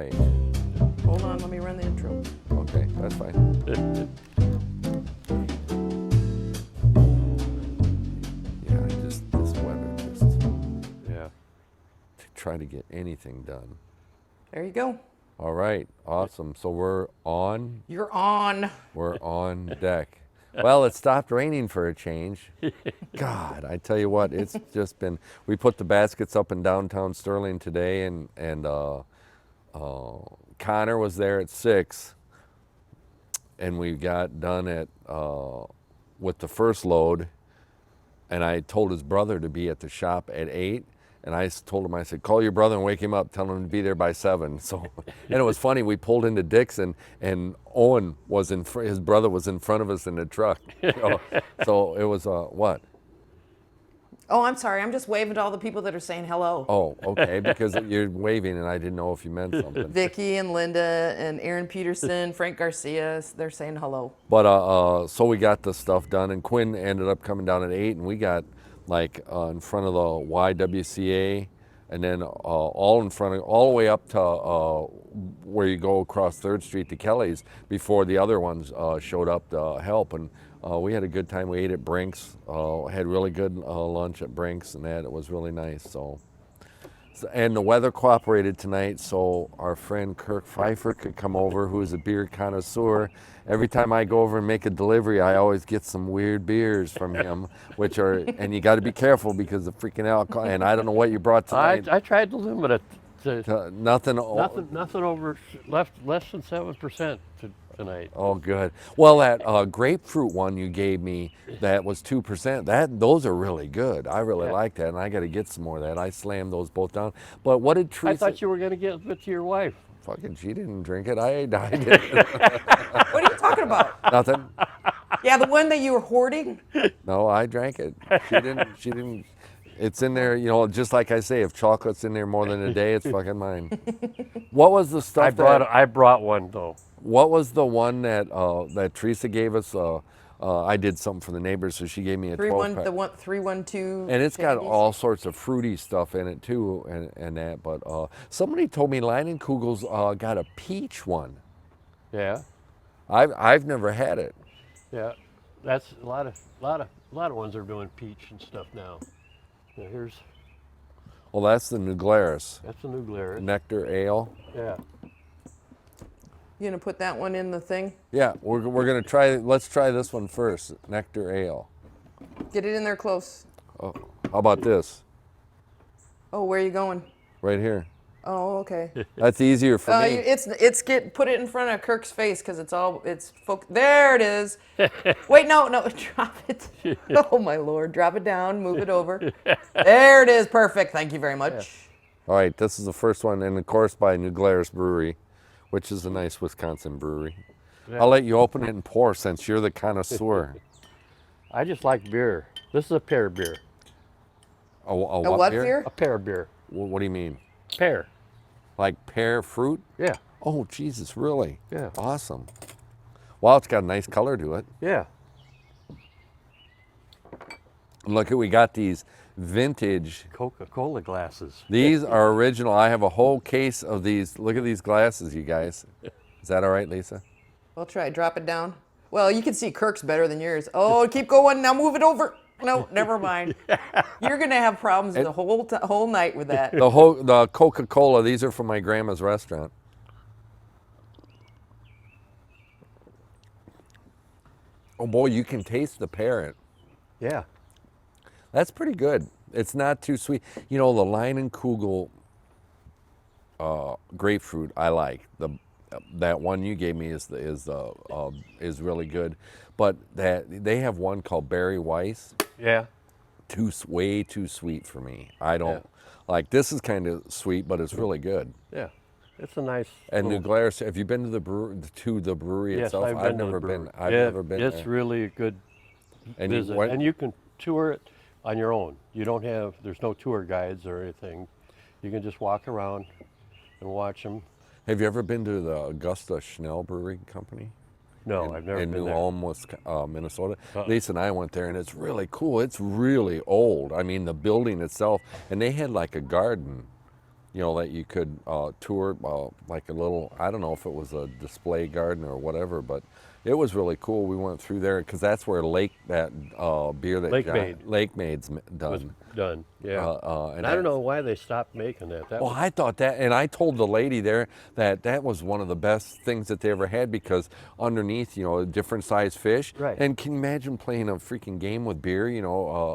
right. Hold on, let me run the intro. Okay, that's fine. Yeah, just this weather, just Yeah. to try to get anything done. There you go. All right, awesome. So we're on. You're on. We're on deck. Well, it stopped raining for a change. God, I tell you what, it's just been. We put the baskets up in downtown Sterling today, and Connor was there at 6, and we got done at with the first load, and I told his brother to be at the shop at 8. And I told him, I said, call your brother and wake him up. Tell him to be there by 7. So, and it was funny. We pulled into Dick's, and Owen was his brother was in front of us in the truck. So it was what? Oh, I'm sorry. I'm just waving to all the people that are saying hello. Oh, okay. Because you're waving, and I didn't know if you meant something. Vicky and Linda and Aaron Peterson, Frank Garcia, they're saying hello. But so we got the stuff done, and Quinn ended up coming down at 8, and we got like in front of the YWCA, and then all the way up to where you go across 3rd Street to Kelly's before the other ones showed up to help. And we had a good time. We ate at Brink's, had really good lunch at Brink's, and it was really nice. So, and the weather cooperated tonight, so our friend Kirk Pfeiffer could come over, who is a beer connoisseur. Every time I go over and make a delivery, I always get some weird beers from him, and you got to be careful because of freaking alcohol. And I don't know what you brought tonight. I tried to limit it to Nothing over less than 7% tonight. Oh, good. Well, that grapefruit one you gave me, that was 2%. Those are really good. I really like that, and I got to get some more of that. I slammed those both down. But what did Teresa? I thought you were going to give it to your wife. Fucking, she didn't drink it. I did. What are you talking about? Nothing. Yeah, the one that you were hoarding? No, I drank it. She didn't. It's in there, just like I say, if chocolate's in there more than a day, it's fucking mine. What was the stuff I brought one though. What was the one that Teresa gave us? I did something for the neighbors, so she gave me a 12-pack. The 312. And it's got all sorts of fruity stuff in it too, and that. But somebody told me Leinenkugel's got a peach one. Yeah. I've never had it. Yeah, that's a lot of ones are doing peach and stuff now. Now here's. Well, that's the New Glarus. That's the New Glarus. Nectar Ale. Yeah. You gonna put that one in the thing? Yeah, we're gonna try. Let's try this one first. Nectar Ale. Get it in there close. Oh, how about this? Oh, where are you going? Right here. Oh, okay. That's easier for me. Put it in front of Kirk's face because there it is. Wait, no, drop it. Oh my Lord, drop it down, move it over. There it is, perfect. Thank you very much. Yeah. All right, this is the first one, and of course by New Glarus Brewery, which is a nice Wisconsin brewery. Yeah. I'll let you open it and pour since you're the connoisseur. I just like beer. This is a pear beer. A what beer? A pear beer. What do you mean? Pear. Like pear fruit? Yeah. Oh, Jesus, really? Yeah. Awesome. Wow, it's got a nice color to it. Yeah. Look, we got these vintage Coca-Cola glasses. These are original. I have a whole case of these. Look at these glasses, you guys. Is that all right, Lisa? I'll try. Drop it down. Well, you can see Kirk's better than yours. Oh, keep going. Now move it over. No, never mind. You're gonna have problems the whole night with that. The Coca-Cola. These are from my grandma's restaurant. Oh boy, you can taste the pear. Yeah. That's pretty good. It's not too sweet. The Leinenkugel grapefruit I like. That one you gave me is really good. But they have one called Berry Weiss. Yeah. Way too sweet for me. I don't like. This is kind of sweet, but it's really good. Yeah. It's a nice. And New Glarus. Have you been to the brewery yes, itself? I've never been. I've never been. It's there. Really a good visit, and you can tour it on your own. There's no tour guides or anything. You can just walk around and watch them. Have you ever been to the Augusta Schnell Brewing Company? No, I've never been there. In New Ulm, Minnesota. Lisa and I went there, and it's really cool. It's really old. I mean, the building itself, and they had like a garden that you could tour, like a little, I don't know if it was a display garden or whatever, but it was really cool. We went through there because that's where beer that Lake Maid's done. Was done, yeah. And I don't know why they stopped making that. I thought that, and I told the lady there that was one of the best things that they ever had, because underneath, different size fish. Right. And can you imagine playing a freaking game with beer?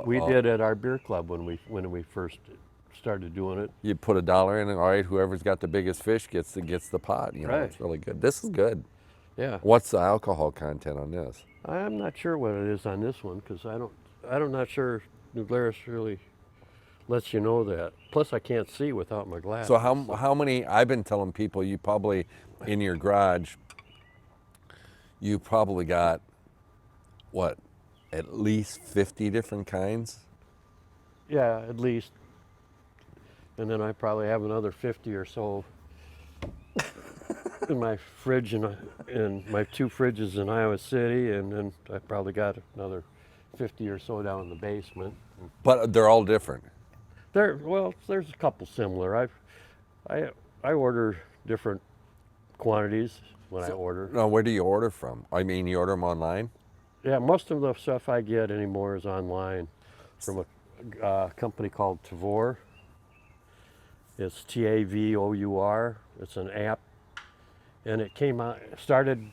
We did at our beer club when we first started doing it. You put $1 in, and all right, whoever's got the biggest fish gets the pot. Right. It's really good. This is good. Yeah. What's the alcohol content on this? I'm not sure what it is on this one, because I'm not sure New Glarus really lets you know that. Plus, I can't see without my glasses. So how many? I've been telling people, you probably in your garage, you probably got what, at least 50 different kinds. Yeah, at least. And then I probably have another 50 or so in my fridge and my 2 fridges in Iowa City, and then I probably got another 50 or so down in the basement. But they're all different. There's a couple similar. I order different quantities when I order. Now, where do you order from? I mean, you order them online? Yeah, most of the stuff I get anymore is online from a company called Tavour. It's Tavour. It's an app, and it started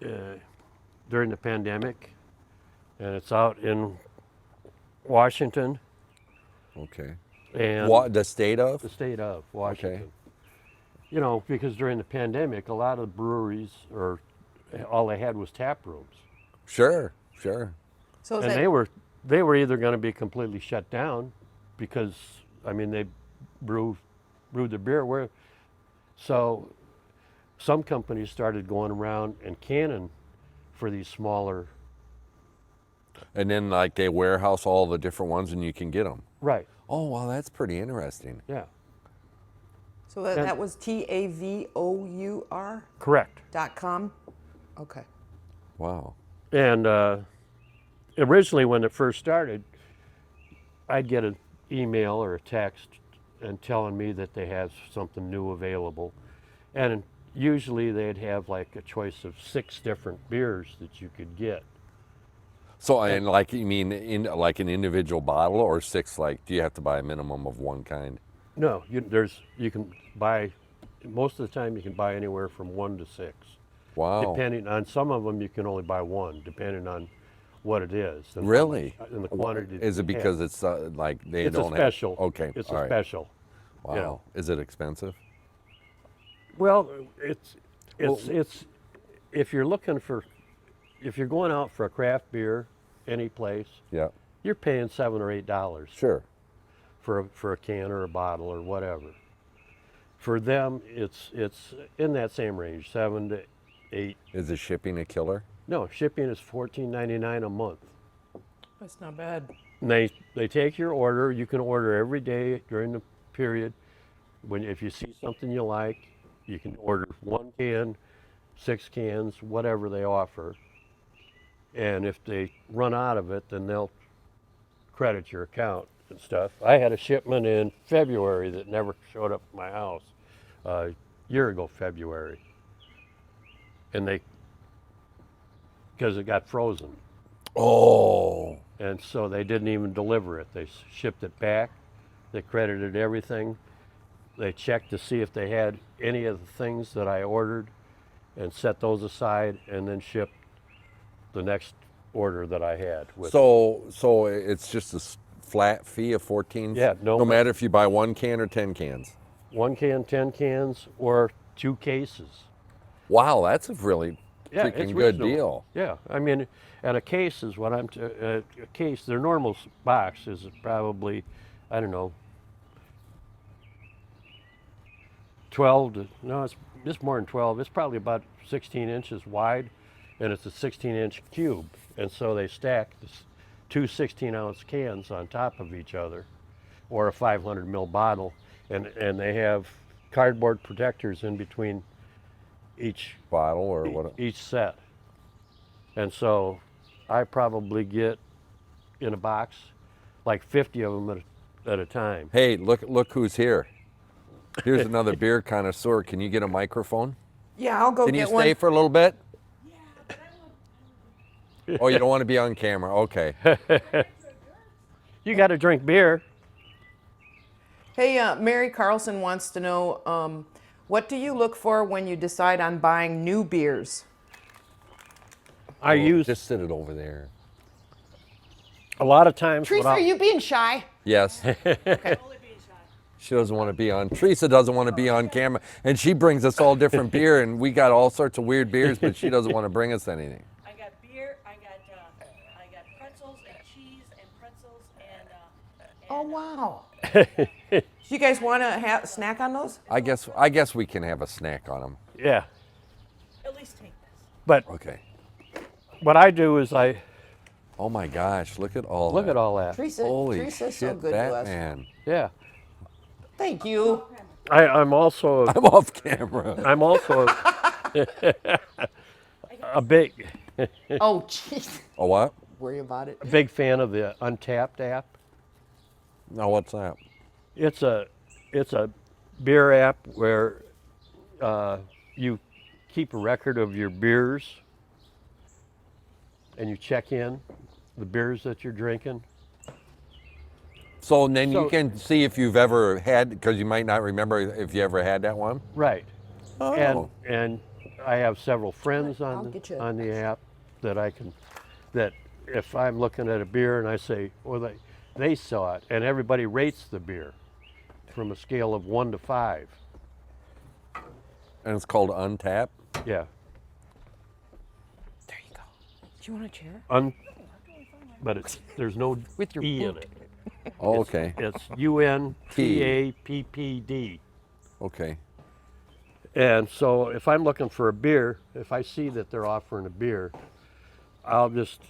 during the pandemic, and it's out in Washington. Okay. And what, the state of? The state of Washington. Okay. Because during the pandemic, a lot of breweries, all they had was tap rooms. Sure. So they were either going to be completely shut down, because they brewed the beer. So some companies started going around and canning for these smaller. And then they warehouse all the different ones, and you can get them. Right. Oh, wow, that's pretty interesting. Yeah. So that was Tavour? Correct. .com? Okay. Wow. And originally, when it first started, I'd get an email or a text and telling me that they have something new available. And usually they'd have a choice of 6 different beers that you could get. So, and you mean in an individual bottle, or 6, do you have to buy a minimum of one kind? No, you can buy, most of the time you can buy anywhere from 1 to 6. Wow. Depending on, some of them you can only buy 1, depending on what it is. And really? And the quantity. Is it because it's they it's don't a special. have? Okay. It's all a right. special. Wow. Is it expensive? Well, it's if you're going out for a craft beer, any place, Yeah. you're paying $7 or $8. Sure. For a can or a bottle or whatever. For them, it's in that same range, 7 to 8. Is the shipping a killer? No, shipping is $14.99 a month. That's not bad. And they take your order. You can order every day during the period. If you see something you like, you can order 1 can, 6 cans, whatever they offer. And if they run out of it, then they'll credit your account and stuff. I had a shipment in February that never showed up at my house, a year ago February. And because it got frozen. Oh. And so they didn't even deliver it. They shipped it back. They credited everything. They checked to see if they had any of the things that I ordered and set those aside, and then shipped the next order that I had. So it's just a flat fee of 14? Yeah. No matter if you buy 1 can or 10 cans? 1 can, 10 cans, or 2 cases. Wow, that's a really freaking it's good reasonable. deal. Yeah, and a case is what a case, their normal box is probably, I don't know, 12 to, no, it's more than 12. It's probably about 16 inches wide, and it's a 16-inch cube. And so they stack 2 16-ounce cans on top of each other, or a 500 ml bottle, and they have cardboard protectors in between each bottle or what? Each set. And so I probably get in a box like 50 of them at a time. Hey, look who's here. Here's another beer connoisseur. Can you get a microphone? Yeah, I'll go Can you get stay one. for a little bit? Oh, you don't want to be on camera. Okay. You got to drink beer. Hey, Mary Carlson wants to know, what do you look for when you decide on buying new beers? I use Just sit it over there. a lot of times. Teresa, are you being shy? Yes. She doesn't want to be on. Teresa doesn't want to be on camera, and she brings us all different beer, and we got all sorts of weird beers, but she doesn't want to bring us anything. I got beer, I got pretzels and cheese and pretzels and Oh, wow. Do you guys want to snack on those? I guess we can have a snack on them. Yeah, at least take this. but Okay. what I do is I Oh my gosh! Look at all. look that. at all that. Holy Teresa's shit, so good to us. Batman! Yeah, Thank you. I'm also I'm off camera. I'm also a big Oh, jeez. Oh what? Worry about it. big fan of the Untapped app. No, what's that? It's a beer app where you keep a record of your beers and you check in the beers that you're drinking. So then you So- can see if you've ever had, because you might not remember if you ever had that one. Right. Oh. And I have several friends I'll on get you on the app that if I'm looking at a beer and I say, well, they saw it, and everybody rates the beer from a scale of 1 to 5. And it's called Untap. Yeah. There you go. Do you want a chair? But there's no With your E in boot. it. Oh, okay. It's UNTAPPD. Okay. And so if I'm looking for a beer, if I see that they're offering a beer, I'll just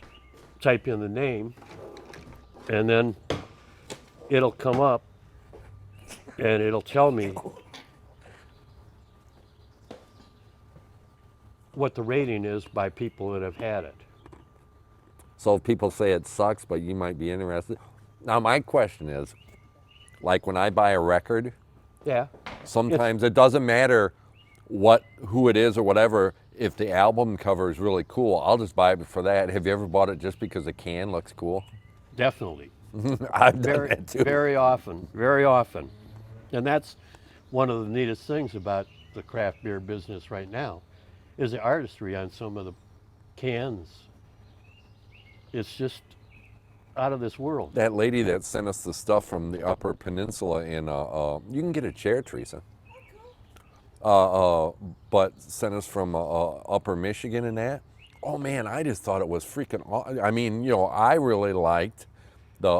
type in the name and then it'll come up and it'll tell me what the rating is by people that have had it. So if people say it sucks, but you might be interested. Now my question is, like when I buy a record, Yeah. sometimes it doesn't matter who it is or whatever. If the album cover is really cool, I'll just buy it for that. Have you ever bought it just because the can looks cool? Definitely. I've done Very, that too. very often, very often. And that's one of the neatest things about the craft beer business right now is the artistry on some of the cans. It's just out of this world. That lady that sent us the stuff from the Upper Peninsula in, you can get a chair, Teresa. But sent us from Upper Michigan and that. Oh man, I just thought it was freaking. I mean, you know, I really liked the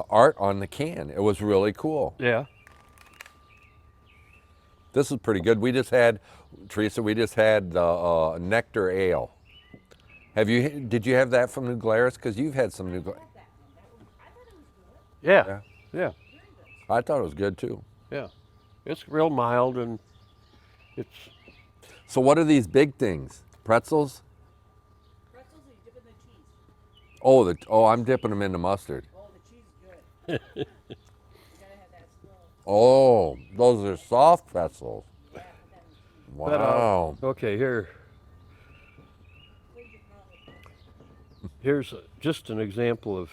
art on the can. It was really cool. Yeah. This is pretty good. We just had, Teresa. We just had the Nectar Ale. Did you have that from New Glarus? Because you've had some New Glarus. Yeah. Yeah. I thought it was good too. Yeah. It's real mild and it's So what are these big things? Pretzels? Pretzels, you dip in the cheese. Oh, I'm dipping them into mustard. Oh, the cheese is good. You gotta have that slow. Oh, those are soft pretzels. Yeah, then but, Wow. okay, here's just an example of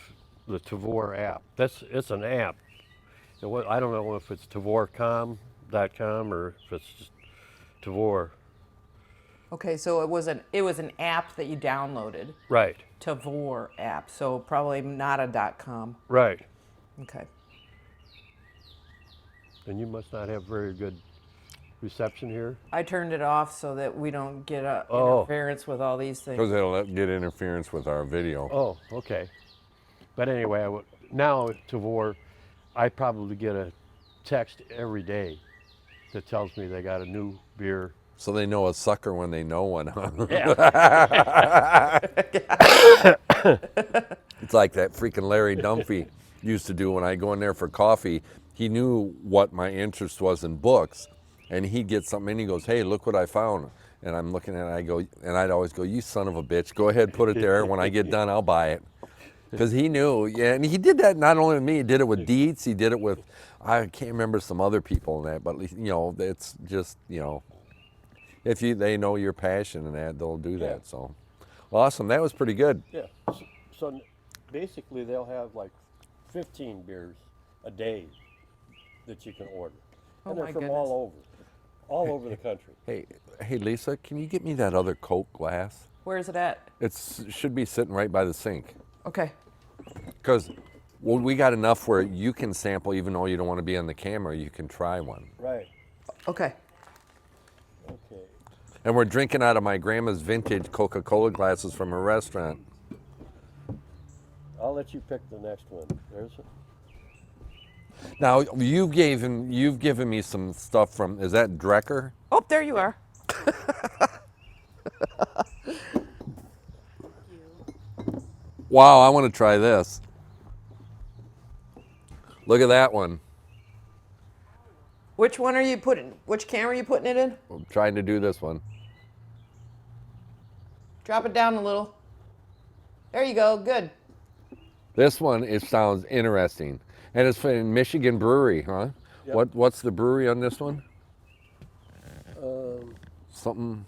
the Tavor app. It's an app. I don't know if it's Tavorcom.com or if it's just Tavor. Okay, so it was an app that you downloaded, Right. Tavor app. So probably not a .com. Right. Okay. And you must not have very good reception here. I turned it off so that we don't get Oh. interference with all these things. Because it'll get interference with our video. Oh, okay. But anyway, now Tavor, I probably get a text every day that tells me they got a new beer. So they know a sucker when they know one. Huh? It's like that freaking Larry Dunphy used to do when I go in there for coffee. He knew what my interest was in books, and he'd get something and he goes, "Hey, look what I found." And I'm looking at it, and I'd always go, "You son of a bitch, go ahead, put it there. When I get done, I'll buy it." Because he knew, yeah, and he did that not only with me, he did it with Dietz, he did it with, I can't remember some other people in that, but it's just, if they know your passion in that, they'll do Yeah. that. So, awesome, that was pretty good. Yeah. So basically, they'll have like 15 beers a day that you can order, Oh and they're my from goodness. all over the country. Hey, Lisa, can you get me that other Coke glass? Where's it at? It should be sitting right by the sink. Okay. Because we got enough where you can sample, even though you don't want to be on the camera, you can try one. Right. Okay. Okay. And we're drinking out of my grandma's vintage Coca-Cola glasses from a restaurant. I'll let you pick the next one. There's it. Now, you've given me some stuff from, is that Drecker? Oh, there you are. Wow, I want to try this. Look at that one. Which one are you putting? Which can are you putting it in? I'm trying to do this one. Drop it down a little. There you go. Good. This one, it sounds interesting. And it's from Michigan Brewery, huh? Yep. What's the brewery on this one? Um, Something,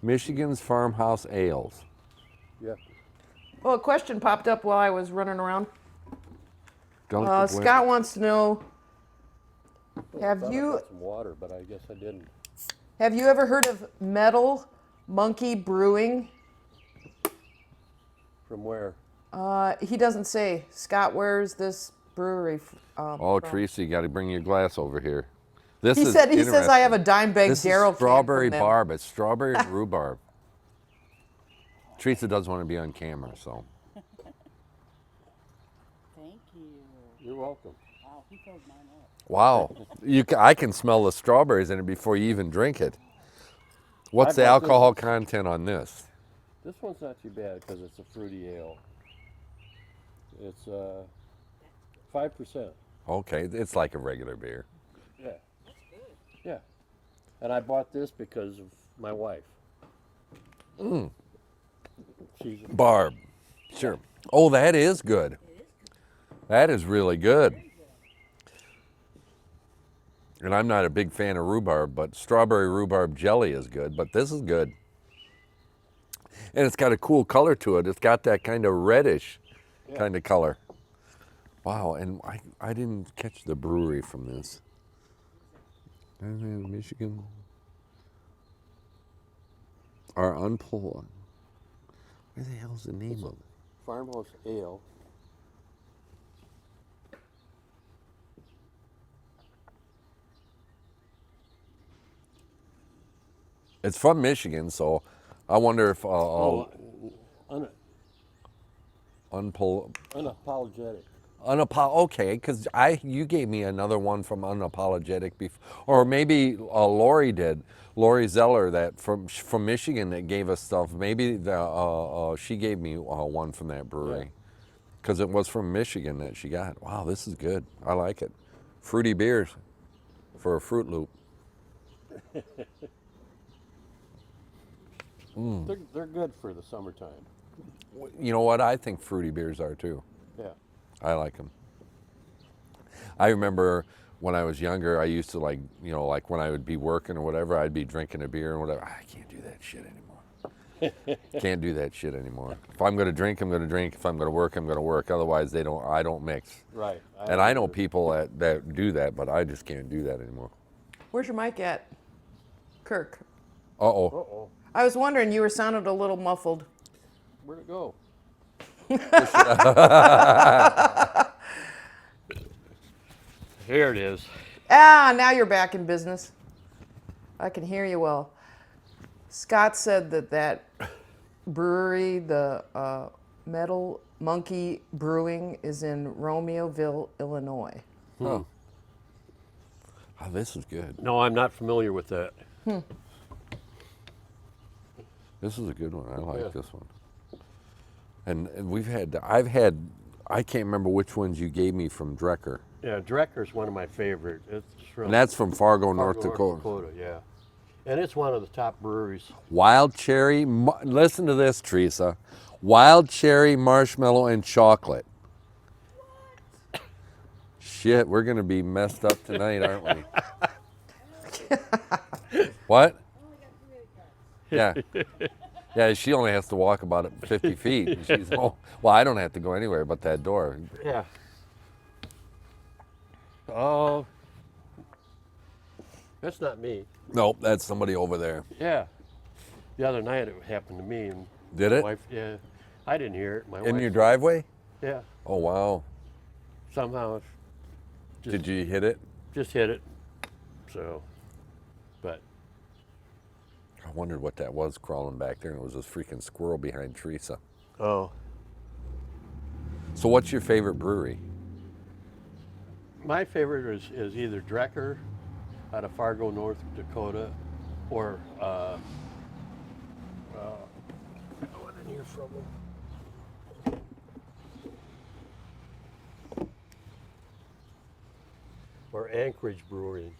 Michigan's Farmhouse Ales. yeah. Well, a question popped up while I was running around. Don't Scott wants to know, I have thought I you got some water, but I guess I didn't. ever heard of Metal Monkey Brewing? From where? He doesn't say. Scott, where's this brewery? Oh, from? Teresa, you got to bring your glass over here. This He is said he says I have a interesting. dime bag This Daryl is strawberry can from them. barb. It's strawberry rhubarb. Teresa doesn't want to be on camera, so. Thank you. You're welcome. Wow, he filled mine up. Wow, I can smell the strawberries in it before you even drink it. What's the I bought this alcohol one. content on this? This one's not too bad because it's a fruity ale. It's 5%. Okay, it's like a regular beer. Yeah. Yeah. And I bought this because of my wife. She's Barb, sure. Oh, that is good. That is really good. And I'm not a big fan of rhubarb, but strawberry rhubarb jelly is good, but this is good. And it's got a cool color to it. It's got that kind of reddish kind of color. Wow, and I didn't catch the brewery from this. Michigan. Or Unpull. Where the hell's the name of it? Farmhouse Ale. It's from Michigan, so I wonder if Unpull. Unapologetic. Okay, because you gave me another one from Unapologetic before, or maybe Lori did. Lori Zeller, that from Michigan, that gave us stuff. Maybe she gave me one from that brewery, because it was from Michigan that she got. Wow, this is good. I like it. Fruity beers for a Fruit Loop. They're good for the summertime. You know what? I think fruity beers are too. Yeah. I like them. I remember when I was younger, I used to like when I would be working or whatever, I'd be drinking a beer and whatever. I can't do that shit anymore. Can't do that shit anymore. If I'm going to drink, I'm going to drink. If I'm going to work, I'm going to work. Otherwise, I don't mix. Right. And I know people that do that, but I just can't do that anymore. Where's your mic at? Kirk. Uh-oh. Uh-oh. I was wondering, you were sounded a little muffled. Where'd it go? Here it is. Now you're back in business. I can hear you well. Scott said that brewery, the Metal Monkey Brewing, is in Romeoville, Illinois. Oh, this is good. No, I'm not familiar with that. This is a good one. I like Yeah. this one. And I can't remember which ones you gave me from Drecker. Yeah, Drecker's one of my favorite. It's from And that's from Fargo, North Fargo, Dakota. Yeah. And it's one of the top breweries. Wild cherry, listen to this, Teresa. Wild cherry, marshmallow, and chocolate. Shit, we're gonna be messed up tonight, aren't we? What? Yeah. Yeah, she only has to walk about 50 feet. And she's home. Well, I don't have to go anywhere but that door. Yeah. Oh, that's not me. Nope, that's somebody over there. Yeah. The other night it happened to me. And Did my it? Wife, yeah. I didn't hear it. My In wife, your driveway? yeah. Oh, wow. Somehow it Did you hit it? just hit it. So, but I wondered what that was crawling back there, and it was this freaking squirrel behind Teresa. oh, So what's your favorite brewery? my favorite is either Drecker out of Fargo, North Dakota, or I want to hear from them. Or Anchorage Brewery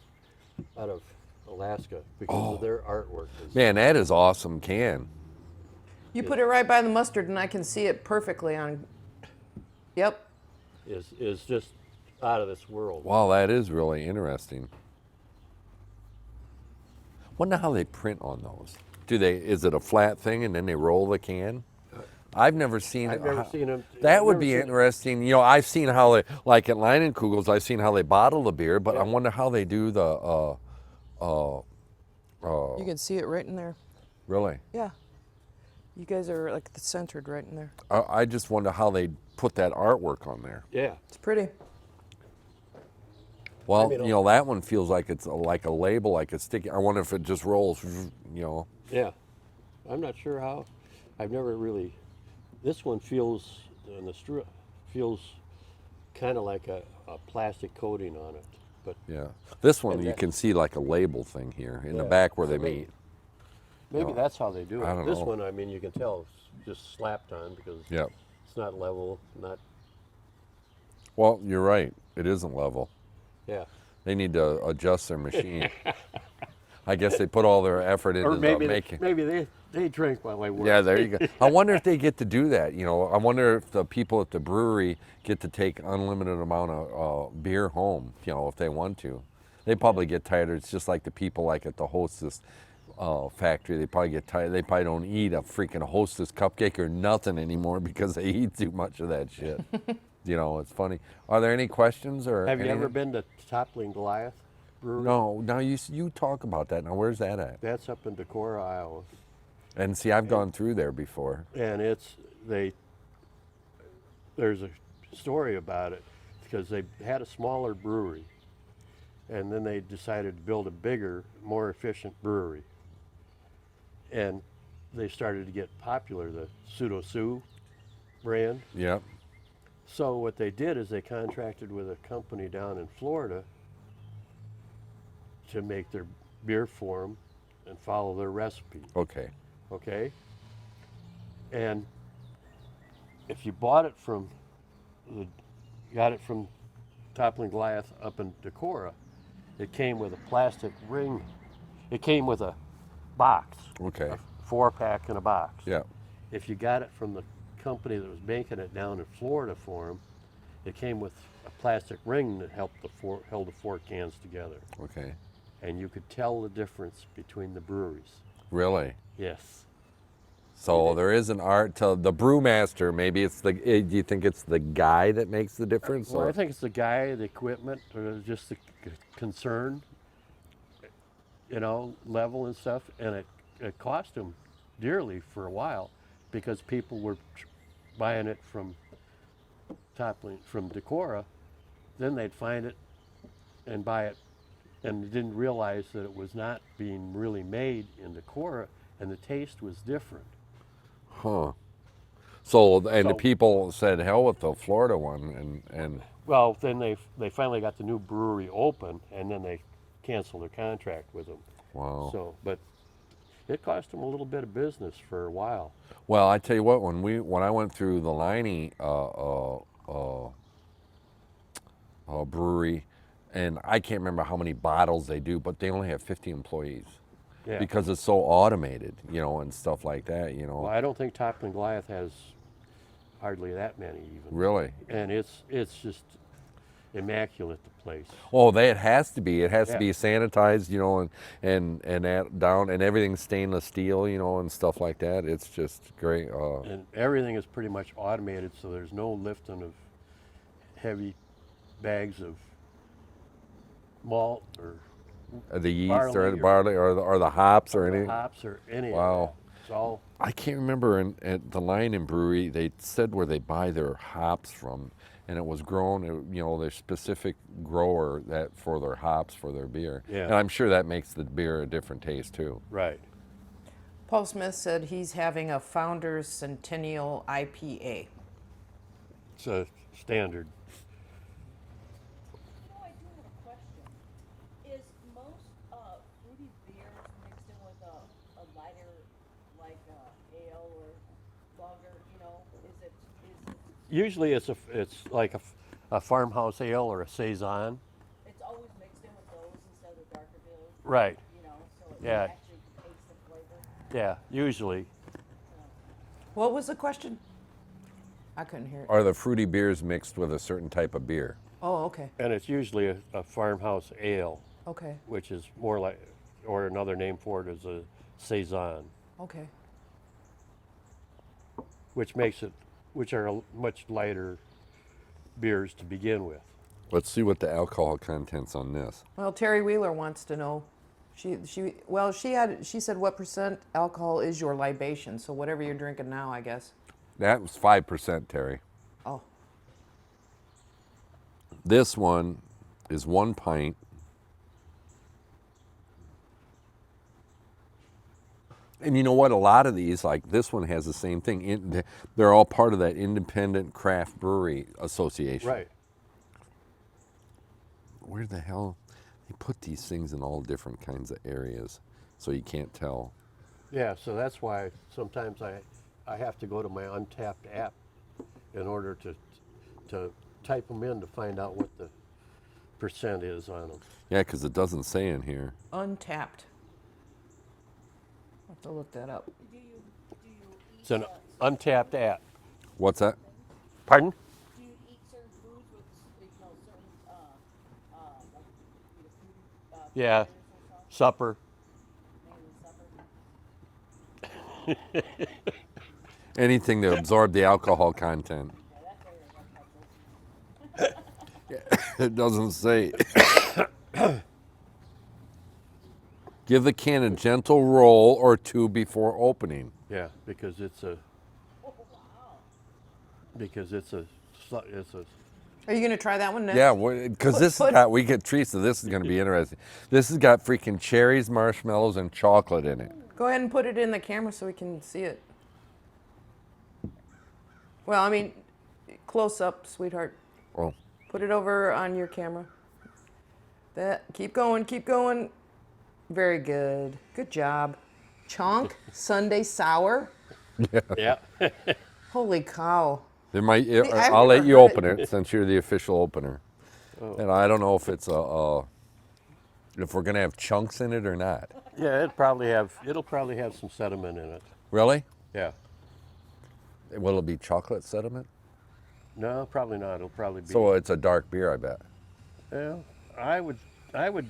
out of Alaska because of their artwork. Man, that is awesome can. You put it right by the mustard, and I can see it perfectly on. Yep. Is just out of this world. Wow, that is really interesting. Wonder how they print on those. Is it a flat thing and then they roll the can? I've never seen it. I've never seen them. That would be interesting. You know, I've seen how they, like at Leinenkugel's, I've seen how they bottle the beer, but I wonder how they do the, You can see it right in there. really? Yeah. You guys are like centered right in there. I just wonder how they put that artwork on there. Yeah. It's pretty. Well, mean, you know, that one feels like it's like a label, like it's sticky. I wonder if it just rolls, you know. Yeah. I'm not sure how. I've never really. This one feels, and the feels kind of like a plastic coating on it. But Yeah. This one, And you that- can see like a label thing here in the Yeah. back where they So meet. maybe No. that's how they do it. I don't This know. one, I mean, you can tell it's just slapped on because Yeah. it's not level, not. Well, you're right. It isn't level. Yeah. They need to adjust their machine. I guess they put all their effort into Or maybe making. maybe they drink while they work. Yeah, there you go. I wonder if they get to do that. You know, I wonder if the people at the brewery get to take unlimited amount of beer home. You know, if they want to, they probably get tired. It's just like the people like at the Hostess factory. They probably get tired. They probably don't eat a freaking Hostess cupcake or nothing anymore because they eat too much of that shit. You know, it's funny. Are there any questions or? Have you ever anything? been to Toppling Goliath Brewery? No. Now you talk about that. Now where's that at? That's up in Decorah, Iowa. And see, I've gone through there before. And there's a story about it because they had a smaller brewery and then they decided to build a bigger, more efficient brewery. And they started to get popular, the Pseudo Sue brand. Yep. So what they did is they contracted with a company down in Florida to make their beer for them and follow their recipe. Okay. Okay? And if you bought it got it from Toppling Goliath up in Decorah, it came with a plastic ring. It came with a box, Okay. a 4-pack in a box. Yeah. If you got it from the company that was making it down in Florida for them, it came with a plastic ring that held the 4 cans together. Okay. And you could tell the difference between the breweries. Really? Yes. So there is an art to the brewmaster. Maybe it's do you think it's the guy that makes the difference? Well, or- I think it's the guy, the equipment, or just the concern, level and stuff. And it cost him dearly for a while because people were buying it from Decorah. Then they'd find it and buy it and didn't realize that it was not being really made in Decorah and the taste was different. Huh. So the So- people said hell with the Florida one and Well, then they finally got the new brewery open, and then they canceled their contract with them. wow. So, but it cost them a little bit of business for a while. Well, I tell you what, when I went through the Liney brewery, and I can't remember how many bottles they do, but they only have 50 employees. Yeah. because it's so automated, and stuff like that, Well, I don't think Toppling Goliath has hardly that many even. Really. And it's just immaculate, the place. Oh, it has to be. It has to Yeah. be sanitized, and that down, and everything's stainless steel, and stuff like that. It's just great. And everything is pretty much automated, so there's no lifting of heavy bags of malt or The yeast barley or the barley or the hops or anything. hops or any Wow. of that. It's all I can't remember at the Lion Brewery, they said where they buy their hops from, and it was grown, their specific grower that for their hops for their beer. Yeah. And I'm sure that makes the beer a different taste too. right. Paul Smith said he's having a Founders Centennial IPA. It's a standard. I do have a question. Is most fruity beers mixed in with a lighter, like ale or lager? Is it? Usually it's like a farmhouse ale or a saison. It's always mixed in with those instead of the darker beers. Right. So it Yeah. actually takes the flavor. Yeah, usually. What was the question? I couldn't hear it. Are the fruity beers mixed with a certain type of beer? Oh, okay. And it's usually a farmhouse ale, Okay. which is more like, or another name for it is a saison, Okay. which are much lighter beers to begin with. Let's see what the alcohol content's on this. Well, Terry Wheeler wants to know. She said what percent alcohol is your libation? So whatever you're drinking now, I guess. That was 5%, Terry. Oh. This one is 1 pint. And you know what? A lot of these, like this one, has the same thing. They're all part of that Independent Craft Brewery Association. Right. Where the hell? They put these things in all different kinds of areas, so you can't tell. Yeah, so that's why sometimes I have to go to my Untapped app in order to type them in to find out what the percent is on them. Yeah, because it doesn't say in here. Untapped. I'll have to look that up. Do you eat? It's an Untapped app. What's that? Pardon? Do you eat certain foods with certain like fruity Yeah. beers or something? Supper. Mainly supper. Anything to absorb the alcohol content. It doesn't say. Give the can a gentle roll or two before opening. Yeah, because it's a Are you going to try that one next? Yeah, because this has got, we get treats, so this is going to be interesting. This has got freaking cherries, marshmallows, and chocolate in it. Go ahead and put it in the camera so we can see it. Well, I mean, close up, sweetheart. Oh, Put it over on your camera. Keep going, keep going. Very good. Good job. Chonk Sunday Sour. yeah. Holy cow. there might. I've I'll let never you heard open it since you're the official opener. And I don't know if it's if we're gonna have chunks in it or not. Yeah, it'll probably have some sediment in it. Really? Yeah. Will it be chocolate sediment? No, probably not. It'll probably be. So it's a dark beer, I bet. Yeah, I would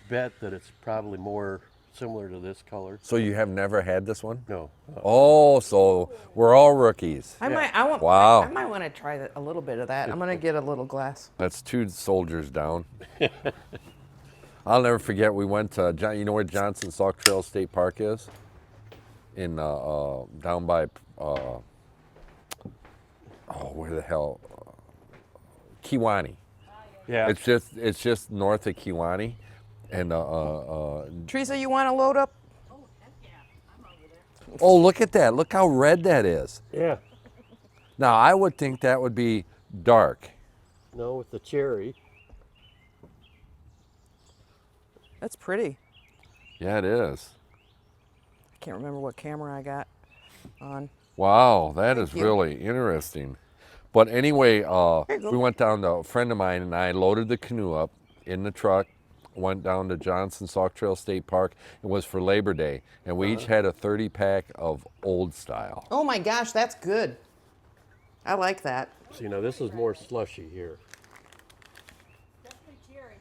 bet that it's probably more similar to this color. So you have never had this one? No. Oh, so we're all rookies. I Yeah. might Wow. I might want to try a little bit of that. I'm going to get a little glass. That's 2 soldiers down. I'll never forget. We went to you know where Johnson Sauk Trail State Park is? In down by where the hell? Kiwani. Yeah. It's just north of Kiwani, and Teresa, you want to load up? Oh, heck yeah. I'm over there. oh, look at that! Look how red that is. yeah. Now I would think that would be dark. No, with the cherry. That's pretty. Yeah, it is. I can't remember what camera I got on. Wow, that is you. really interesting. But anyway, you go. we went down to a friend of mine and I loaded the canoe up in the truck, went down to Johnson Sauk Trail State Park. It was for Labor Day, and we each had a 30-pack of Old Style. Oh my gosh, that's good. I like that. See, now this is more slushy here. Definitely cherry.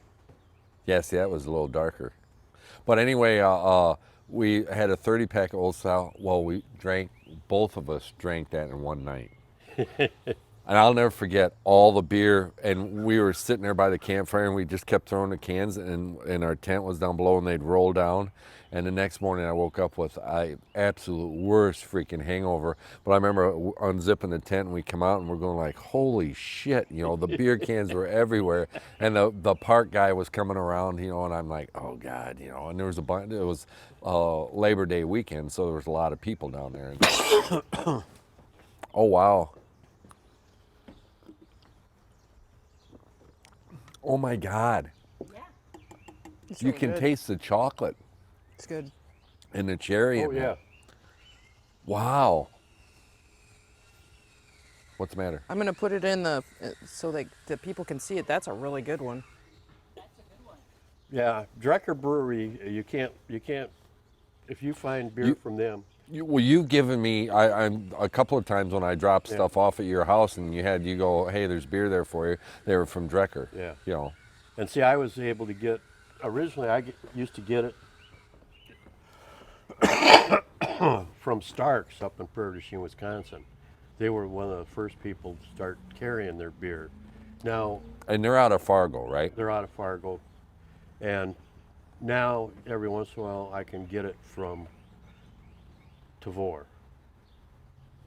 Yeah, see, that was a little darker. But anyway, we had a 30-pack of Old Style. Well, both of us drank that in one night. And I'll never forget all the beer. And we were sitting there by the campfire, and we just kept throwing the cans, and our tent was down below, and they'd roll down. And the next morning, I woke up with an absolute worst freaking hangover. But I remember unzipping the tent, and we come out, and we're going like, holy shit, the beer cans were everywhere. And the park guy was coming around, and I'm like, oh God, and there was a bunch, it was Labor Day weekend, so there was a lot of people down there. Oh, wow. Oh my God. Yeah. It's You really can good. taste the chocolate It's good. and the cherry. Oh in yeah. it. Wow. What's the matter? I'm gonna put it in so that people can see it. That's a really good one. That's a good one. Yeah, Drecker Brewery, you can't, if you find beer from them, You've given me, I'm a couple of times when I dropped stuff off at your house, and you go, hey, there's beer there for you. They were from Drecker. Yeah. And see, I was able to get, originally used to get it from Stark's up in Prairie du Chien, Wisconsin. They were one of the first people to start carrying their beer. Now, And they're out of Fargo, right? they're out of Fargo. And now, every once in a while, I can get it from Tavor.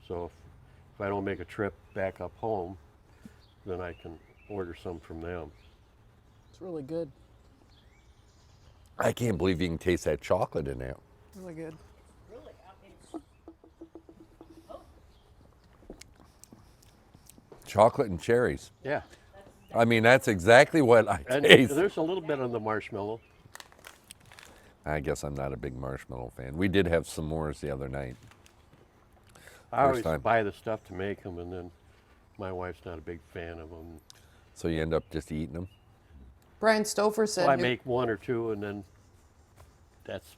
So if I don't make a trip back up home, then I can order some from them. It's really good. I can't believe you can taste that chocolate in there. Really good. Really, Chocolate and cherries. Yeah. I mean, that's exactly what I And taste. there's a little bit on the marshmallow. I guess I'm not a big marshmallow fan. We did have s'mores the other night. I First always time. buy the stuff to make them, and then my wife's not a big fan of them. So you end up just eating them? Brian Stouffer said So I make one or two, and then that's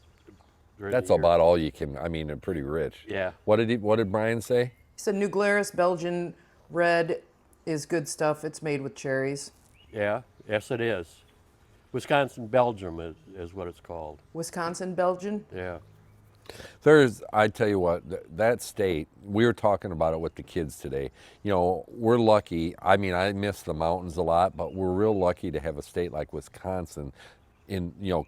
That's about all you can. I mean, they're pretty rich. Yeah. What did Brian say? he said New Glarus Belgian red is good stuff. It's made with cherries. Yeah. Yes, it is. Wisconsin Belgium is what it's called. Wisconsin Belgian. Yeah. I tell you what, that state, we were talking about it with the kids today. We're lucky. I mean, I miss the mountains a lot, but we're real lucky to have a state like Wisconsin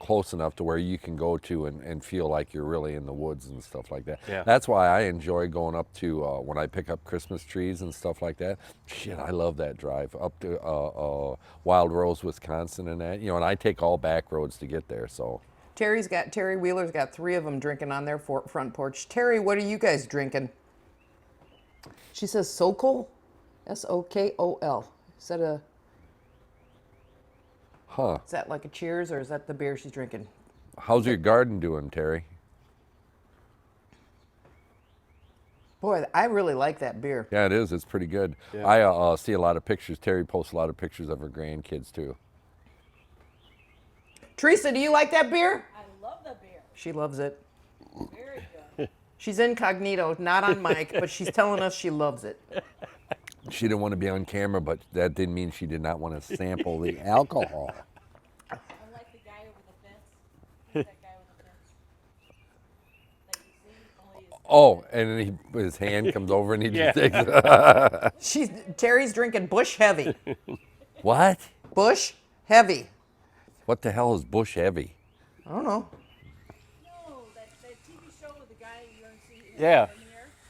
close enough to where you can go to and feel like you're really in the woods and stuff like that. Yeah. That's why I enjoy going up to, when I pick up Christmas trees and stuff like that. Shit, I love that drive up to Wild Rose, Wisconsin and that. And I take all back roads to get there, so. Terry Wheeler's got 3 of them drinking on their front porch. Terry, what are you guys drinking? She says Sokol, Sokol. Is that like a Cheers, or is that the beer she's drinking? How's your garden doing, Terry? Boy, I really like that beer. Yeah, it is. It's pretty good. Yeah. I see a lot of pictures. Terry posts a lot of pictures of her grandkids, too. Teresa, do you like that beer? I love the beer. She loves it. Very good. She's incognito, not on mic, but she's telling us she loves it. She didn't want to be on camera, but that didn't mean she did not want to sample the alcohol. I like the guy over the fence. Who's that guy over the fence? That you see? Only his Oh, and then his hand comes over and he Yeah. just takes it. Terry's drinking Bush Heavy. What? Bush Heavy. What the hell is Bush Heavy? I don't know. No, that TV show with the guy you don't see. Yeah.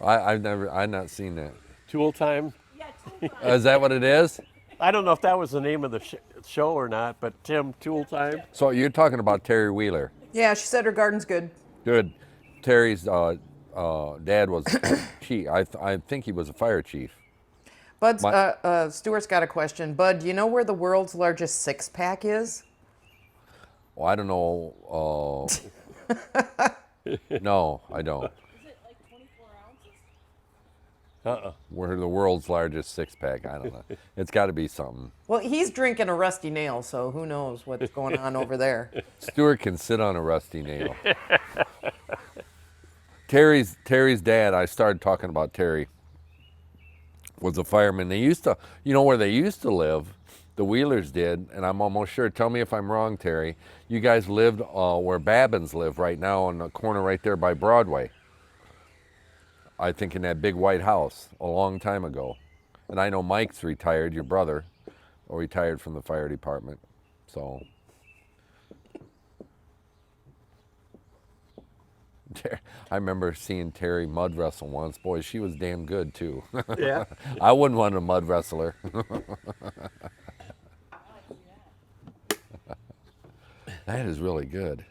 I've not seen that. Tool Time. Yeah, Tool Time. Is that what it is? I don't know if that was the name of the show or not, but Tim, Tool Time. So you're talking about Terry Wheeler. Yeah, she said her garden's good. Good. Terry's dad was chief. I think he was a fire chief. Bud's, Stuart's got a question. Bud, do you know where the world's largest 6-pack is? Well, I don't know. No, I don't. Is it like 24 ounces? We're the world's largest six-pack. I don't know. It's got to be something. Well, he's drinking a rusty nail, so who knows what's going on over there. Stuart can sit on a rusty nail. Terry's dad, I started talking about Terry, was a fireman. They used to, you know where they used to live, the Wheelers did, and I'm almost sure, tell me if I'm wrong, Terry, you guys lived where Babbins live right now on the corner right there by Broadway. I think in that big white house a long time ago. And I know Mike's retired, your brother, or retired from the fire department, so. I remember seeing Terry mud wrestle once. Boy, she was damn good too. Yeah. I wouldn't want to mud wrestle her. That is really good.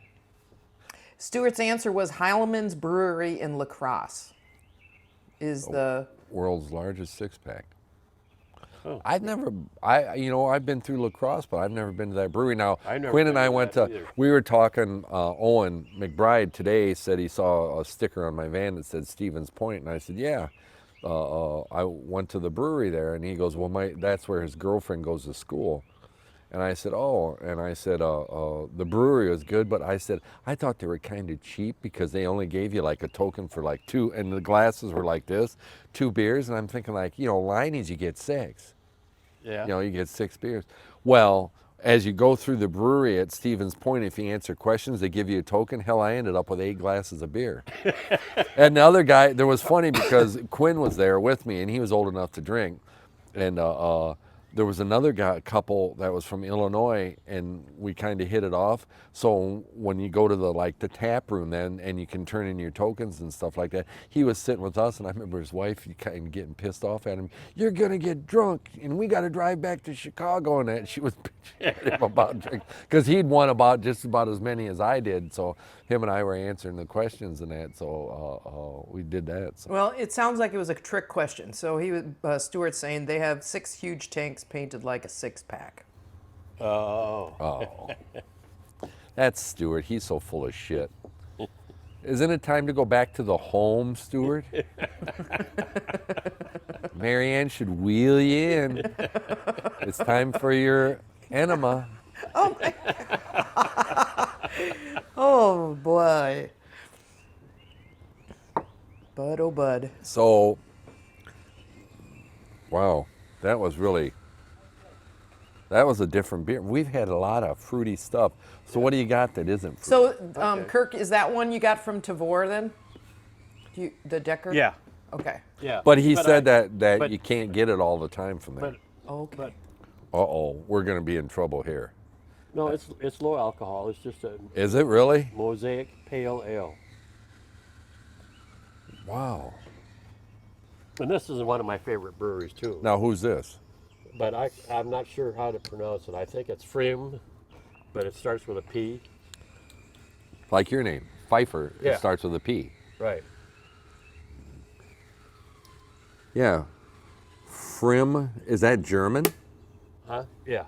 Stuart's answer was Heileman's Brewery in La Crosse. Is the World's largest six-pack. Oh. I've been through La Crosse, but I've never been to that brewery. Now, I've never Quinn been and I to went that to, either. we were talking, Owen McBride today said he saw a sticker on my van that said Stevens Point, and I said, yeah. I went to the brewery there, and he goes, well, that's where his girlfriend goes to school. And I said, oh, and I said, the brewery was good, but I said, I thought they were kind of cheap because they only gave you like a token for like two, and the glasses were like this, 2 beers, and I'm thinking like, Liney's you get 6. Yeah. You get 6 beers. Well, as you go through the brewery at Stevens Point, if you answer questions, they give you a token. Hell, I ended up with 8 glasses of beer. And the other guy, there was funny because Quinn was there with me, and he was old enough to drink. And there was another couple that was from Illinois, and we kind of hit it off. So when you go to the tap room then, and you can turn in your tokens and stuff like that, he was sitting with us, and I remember his wife kind of getting pissed off at him. You're gonna get drunk, and we got to drive back to Chicago, and that she was bitching at him about drink because he'd won just about as many as I did. So him and I were answering the questions and that. So we did that. So. well, it sounds like it was a trick question. So he was Stuart's saying they have 6 huge tanks painted like a 6-pack. Oh. Oh, that's Stuart. He's so full of shit. Isn't it time to go back to the home, Stuart? Marianne should wheel you in. It's time for your enema. Oh my God. Oh boy. Bud, oh bud. So, wow, that was a different beer. We've had a lot of fruity stuff. So what do you got that isn't fruity? So, Kirk, is that one you got from Tavor then? The Decker? Yeah. Okay. Yeah. But he said that but- you can't get it all the time from there. But Okay. Uh-oh, we're going to be in trouble here. no, it's low alcohol. It's just a Is it really? Mosaic Pale Ale. Wow. And this is one of my favorite breweries too. Now, who's this? But I'm not sure how to pronounce it. I think it's Frim, but it starts with a P. Like your name, Pfeiffer. Yeah. It starts with a P. Right. Yeah. Frim, is that German? Huh? Yeah.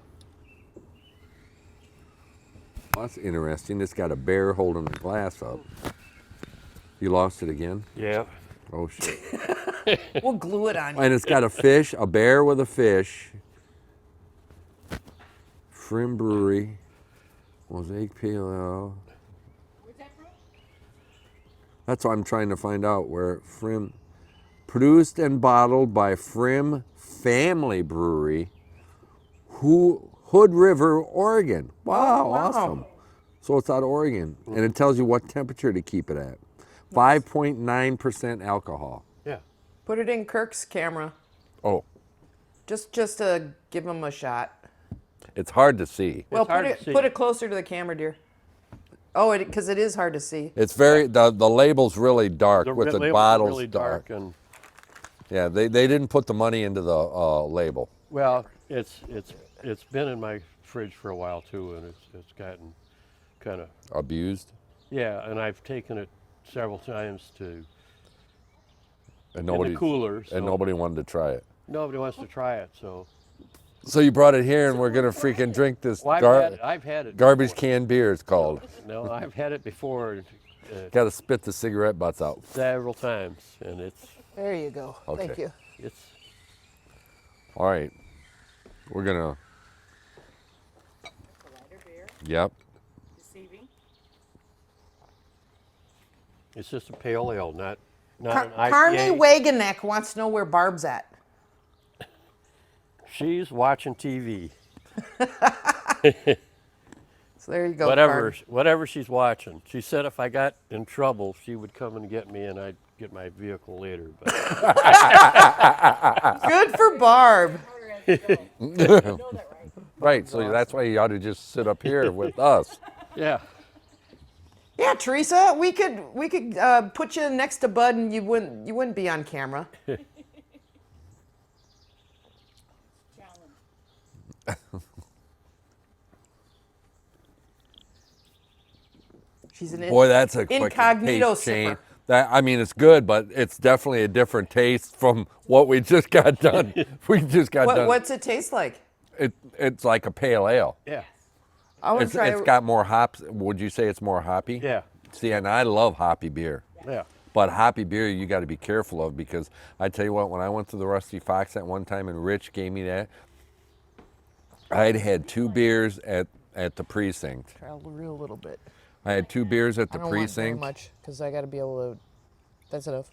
Well, that's interesting. It's got a bear holding the glass up. You lost it again? Yeah. Oh, shit. We'll glue it on you. And it's got a fish, a bear with a fish. Frim Brewery. Mosaic Pale Ale. Where's that from? That's what I'm trying to find out where Frim. Produced and bottled by Frim Family Brewery, Hood River, Oregon. Wow, Oh, wow. awesome. So it's out of Oregon. And it tells you what temperature to keep it at. 5.9% alcohol. Yeah. Put it in Kirk's camera. Oh, Just to give him a shot. it's hard to see. Well, hard to see. put it closer to the camera, dear. Oh, because it is hard to see. It's very, the label's really dark The with the label's bottles really dark. and Yeah, they didn't put the money into the label. well, it's been in my fridge for a while too, and it's gotten kind of Abused. yeah. And I've taken it several times to And in nobody, the cooler. So and nobody wanted to try it. nobody wants to try it. So So you brought it here, and we're gonna freaking drink this well, I've had it garbage before. can beer. It's called. No, I've had it before Got to spit the cigarette butts out. several times, and There you go. Thank Okay. you. It's All right. We're gonna. That's a lighter beer. Yep. Deceiving. it's just a pale ale, not an Carney IPA. Wagoneck wants to know where Barb's at. She's watching TV. So there you go, Barb. Whatever she's watching. She said if I got in trouble, she would come and get me, and I'd get my vehicle later. But Good for Barb. Harder as you go. You know that, right? Right. So that's why you ought to just sit up here with us. yeah, Yeah, Teresa, we could put you next to Bud, and you wouldn't be on camera. Challenge. She's an Boy, that's a quick incognito taste change. sipper. That I mean, it's good, but it's definitely a different taste from what we just got done. We just got done. What's it taste like? It's like a pale ale. yeah, I want It's to try. got more hops. Would you say it's more hoppy? yeah, See, and I love hoppy beer. yeah. But hoppy beer, you got to be careful of, because I tell you what, when I went to the Rusty Fox that one time and Rich gave me that, I'd had 2 beers at the precinct. Try a real little bit. I had 2 beers at the I don't want very precinct. much because I got to be able to. That's enough.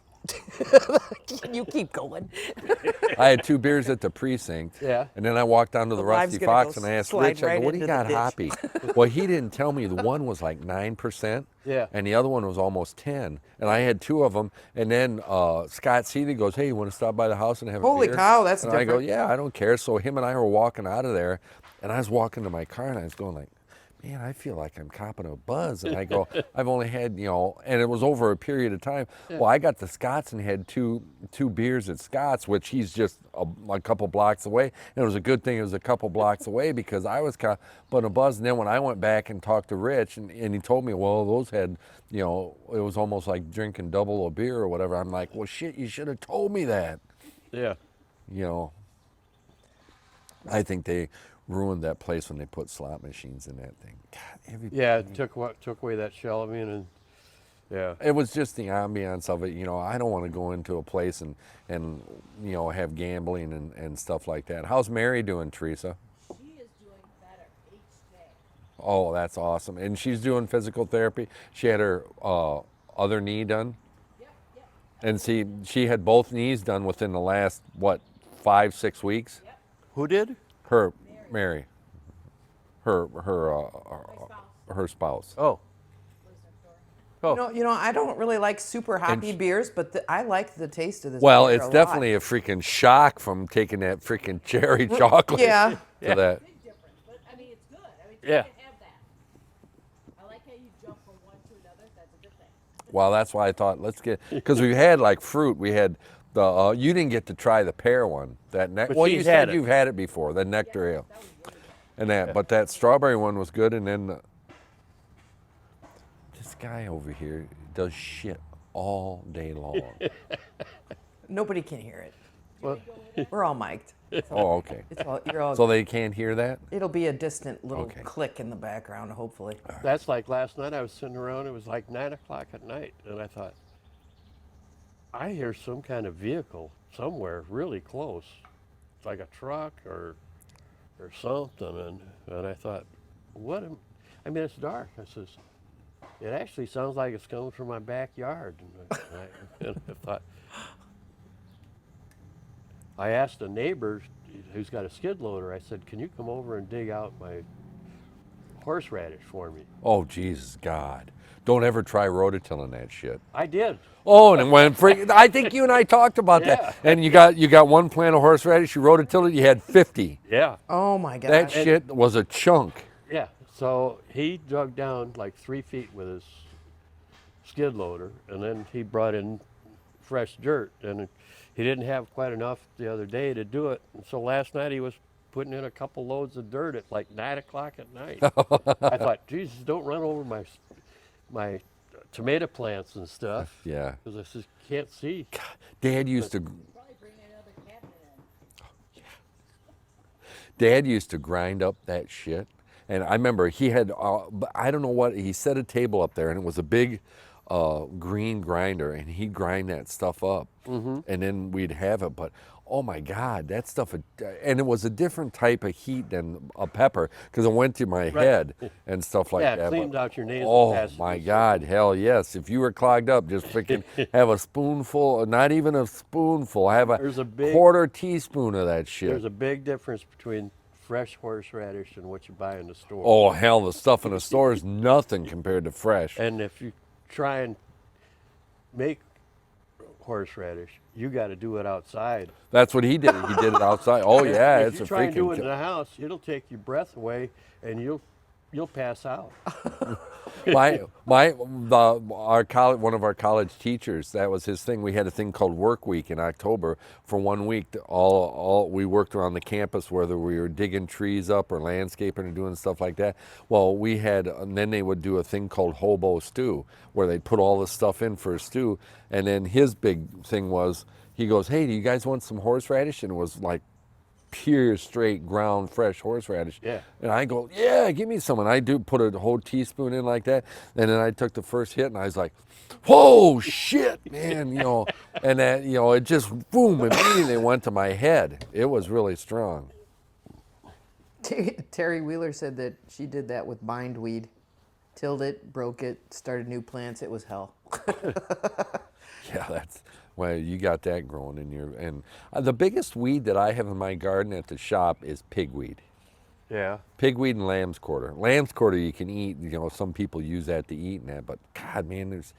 You keep going. I had 2 beers at the precinct. Yeah. And then I walked down to the live's Rusty gonna Fox go and I asked slide Rich, I right go, what do you into the got ditch." hoppy? Well, he didn't tell me. The one was like 9%. Yeah. And the other one was almost 10. And I had 2 of them. And then Scott Seeley goes, hey, you want to stop by the house and have Holy a beer? cow, that's and I go, different. yeah, I don't care. So him and I were walking out of there. And I was walking to my car and I was going like, man, I feel like I'm copping a buzz. And I go, I've only had, and it was over a period of time. Yeah. Well, I got to Scott's and had two beers at Scott's, which he's just a couple blocks away. And it was a good thing it was a couple blocks away, because I was copping a buzz. And then when I went back and talked to Rich, and he told me, well, those had, it was almost like drinking double a beer or whatever. I'm like, well, shit, you should have told me that. Yeah. I think they ruined that place when they put slot machines in that thing. God, Yeah, it took away that shelving, and yeah. It was just the ambiance of it. I don't want to go into a place and have gambling and stuff like that. How's Mary doing, Teresa? She is doing better each day. Oh, that's awesome. And she's doing physical therapy. She had her other knee done. Yep, yep, And see, she had both knees done within the last, 5-6 weeks? yep. Who did? Her, Mary. Her spouse. Oh. Lives next door. Oh. I don't really like super hoppy beers, but I like the taste of this. Well, beer it's a lot. definitely a freaking shock from taking that freaking cherry chocolate Yeah. to Yeah. that. Big difference, but I mean, it's good. I mean, Yeah. you can have that. I like how you jump from one to another. That's a good thing. Well, that's why I thought because we had like fruit. We had the you didn't get to try the pear one. But Well, you she's said had it. you've had it before, the nectar ale, That was really good. and but that strawberry one was good. And then this guy over here does shit all day long. Nobody can hear it. Well, We're all mic'd. Oh, okay. You're all. So they can't hear that. It'll be a distant little Okay. click in the background, hopefully. that's like last night. I was sitting around. It was like 9 o'clock at night, and I thought, I hear some kind of vehicle somewhere really close. It's like a truck or something, and I thought, I mean, it's dark. I says, it actually sounds like it's coming from my backyard. And I thought, I asked a neighbor who's got a skid loader. I said, can you come over and dig out my horseradish for me? Oh, Jesus God! Don't ever try rototilling that shit. I did. Oh, and it went I think you and I talked about Yeah. that. And you got one plant of horseradish. You rototilled it. You had 50. Yeah. Oh my God. That shit was a chunk. Yeah, so he dug down like 3 feet with his skid loader, and then he brought in fresh dirt, and he didn't have quite enough the other day to do it. And so last night he was putting in a couple loads of dirt at like 9 o'clock at night. I thought, Jesus, don't run over my tomato plants and stuff. Yeah. Because I just can't see. Dad used to Probably bring another cabinet in. Dad used to grind up that shit. And I remember he had I don't know what, he set a table up there, and it was a big green grinder, and he'd grind that stuff up, Mm-hmm. and then we'd have it. But oh my God, that stuff! And it was a different type of heat than a pepper because it went to my head and stuff like Yeah, it that. cleaned But, out your nasal oh passages. my God, hell yes! If you were clogged up, just freaking have a spoonful, not even a spoonful, have There's a a big- quarter teaspoon of that shit. There's a big difference between fresh horseradish and what you buy in the store. Oh hell, the stuff in the store is nothing compared to fresh. And if you try and make horseradish, you got to do it outside. That's what he did. He did it outside. Oh yeah, if it's you a try and do freaking. it in the house, it'll take your breath away, and you'll pass out. Our college, one of our college teachers, that was his thing. We had a thing called Work Week in October for 1 week. All we worked around the campus, whether we were digging trees up or landscaping or doing stuff like that. Well, we had, and then they would do a thing called hobo stew, where they'd put all this stuff in for a stew. And then his big thing was, he goes, "Hey, do you guys want some horseradish?" And it was like pure, straight, ground, fresh horseradish. Yeah. And I go, "Yeah, give me some." And I do put a whole teaspoon in like that. And then I took the first hit and I was like, "Whoa, shit, man," and that, it just, boom, immediately went to my head. It was really strong. Terry Wheeler said that she did that with bindweed. Tilled it, broke it, started new plants. It was hell. Yeah, well, you got that growing in and the biggest weed that I have in my garden at the shop is pigweed. Yeah. Pigweed and lamb's quarter. Lamb's quarter you can eat, some people use that to eat and that, but God, man, there's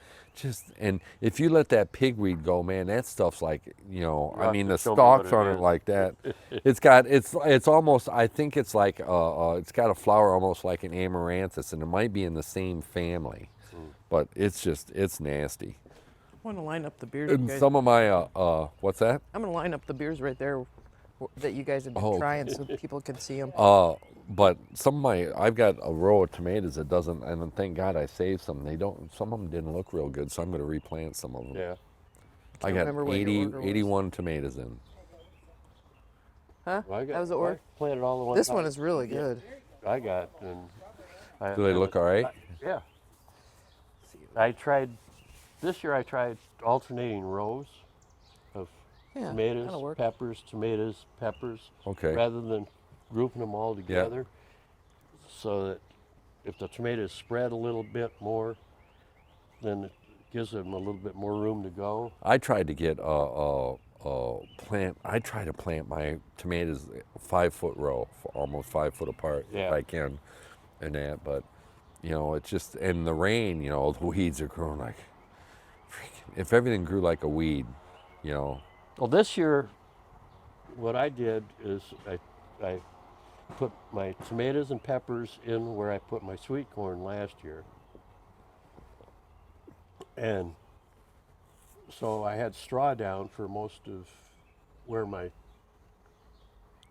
and if you let that pigweed go, man, that stuff's like, I mean, the Show me what stalks it on it is. like that. It's almost, I think it's like, it's got a flower almost like an amaranthus, and it might be in the same family, but it's nasty. I want to line up the beers. And some of my, what's that? I'm going to line up the beers right there that you guys have been Oh. trying so people can see them. But I've got a row of tomatoes that doesn't, and thank God I saved some. Some of them didn't look real good, so I'm going to replant some of them. Yeah. I got remember what your 80, order was. 81 tomatoes in. Huh? Well, That was the order? I planted all the ones. This one is really good. I got. And Do they look all right? Yeah. This year I tried alternating rows of Yeah, tomatoes, that'll work. peppers, Okay. rather than grouping them all together, so that if the tomatoes spread a little bit more, then it gives them a little bit more room to go. I tried to get I try to plant my tomatoes 5-foot row, almost 5 foot apart if Yeah. I can, and that. But it's just, in the rain, the weeds are growing like, freaking, if everything grew like a weed, Well, this year, what I did is I put my tomatoes and peppers in where I put my sweet corn last year. And so I had straw down for most of where my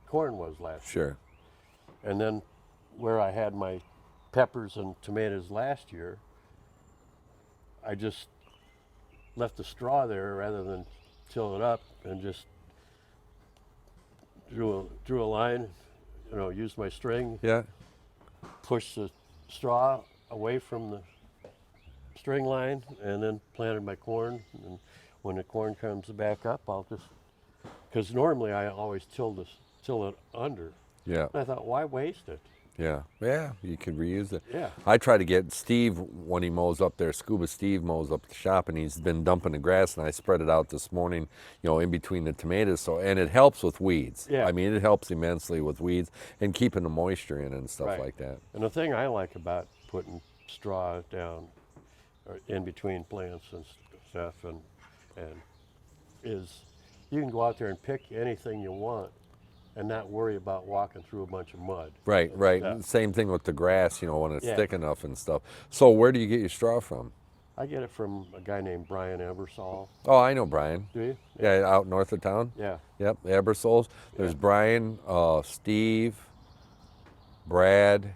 corn was last year. Sure. And then where I had my peppers and tomatoes last year, I just left the straw there rather than till it up, and just drew a line, used my string, Yeah. pushed the straw away from the string line, and then planted my corn. And when the corn comes back up, I'll just, because normally I always till it under. Yeah. And I thought, why waste it? Yeah. Yeah. You could reuse it. Yeah. I try to get Steve, when he mows up there, Scuba Steve mows up the shop, and he's been dumping the grass, and I spread it out this morning, in between the tomatoes. And it helps with weeds. Yeah. I mean, it helps immensely with weeds and keeping the moisture in and stuff Right. like that. And the thing I like about putting straw down or in between plants and stuff, and is you can go out there and pick anything you want and not worry about walking through a bunch of mud. Right, right. Yeah. Same thing with the grass, when it's Yeah. thick enough and stuff. So where do you get your straw from? I get it from a guy named Brian Ebersol. Oh, I know Brian. Do you? Yeah, out north of town. Yeah. Yep, the Ebersols. There's Brian, Steve, Brad.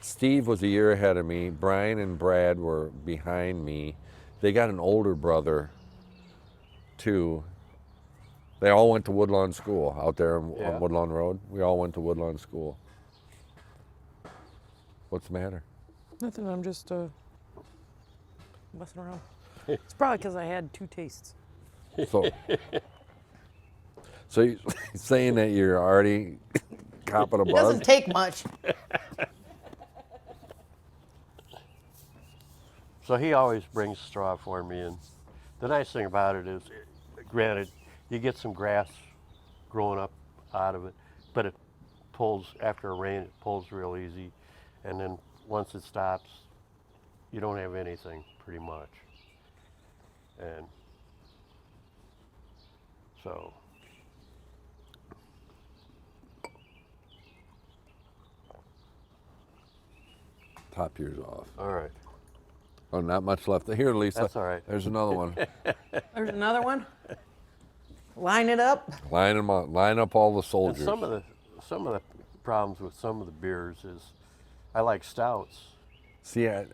Steve was a year ahead of me. Brian and Brad were behind me. They got an older brother, too. They all went to Woodlawn School out there on Woodlawn Road. We all went to Woodlawn School. What's the matter? Nothing, I'm just messing around. It's probably because I had 2 tastes. So, so you're saying that you're already copping a It buzz? doesn't take much. So he always brings straw for me, and the nice thing about it is, granted, you get some grass growing up out of it, but it pulls after a rain. It pulls real easy, and then once it stops, you don't have anything pretty much, and so. Top yours off. All right. Oh, not much left. Here, Lisa. That's all right. There's another one. There's another one. Line it up. Line them up. Line up all the And soldiers. some of the problems with some of the beers is, I like stouts. See, I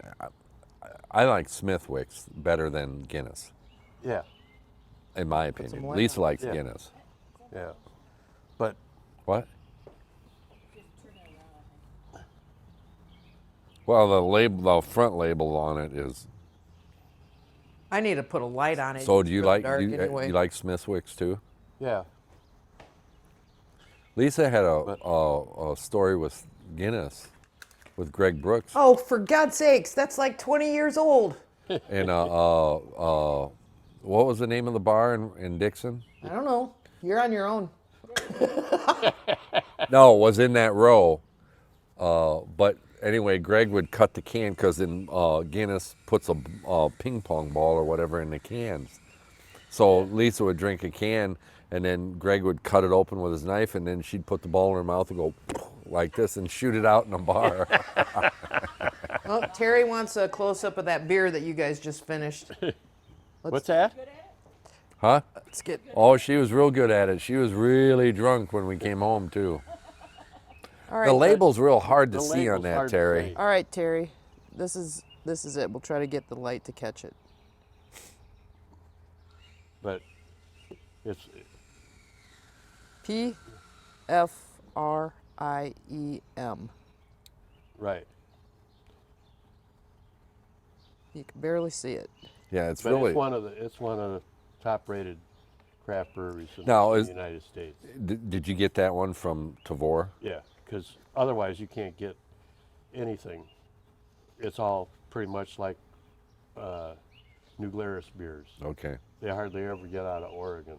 like Smithwick's better than Guinness, Yeah, in my some opinion. light Lisa on likes Yeah. Guinness. yeah, but What? Just turn it around. Well, the front label on it is. I need to put a light on it. So It's do you real like dark you anyway. like Smithwick's too? yeah, Lisa had But- a story with Guinness, with Greg Brooks, Oh, for God's sakes, that's like 20 years old. and what was the name of the bar in Dixon? I don't know. You're on your own. No, it was in that row. But anyway, Greg would cut the can because then Guinness puts a ping pong ball or whatever in the cans. So Lisa would drink a can, and then Greg would cut it open with his knife, and then she'd put the ball in her mouth and go like this and shoot it out in a bar. Oh, Terry wants a close up of that beer that you guys just finished. what's that? Huh? Let's get. Oh, she was real good at it. She was really drunk when we came home too. All right. The label's real hard to The see on label's that, hard to Terry. see. All right, Terry. This is it. We'll try to get the light to catch it. But it's Pfriem. right. You can barely see it. Yeah, it's But really. it's one of the top-rated craft breweries in Now, the is- United States. Did you get that one from Tavor? Yeah, because otherwise you can't get anything. It's all pretty much like New Glarus beers. Okay. They hardly ever get out of Oregon.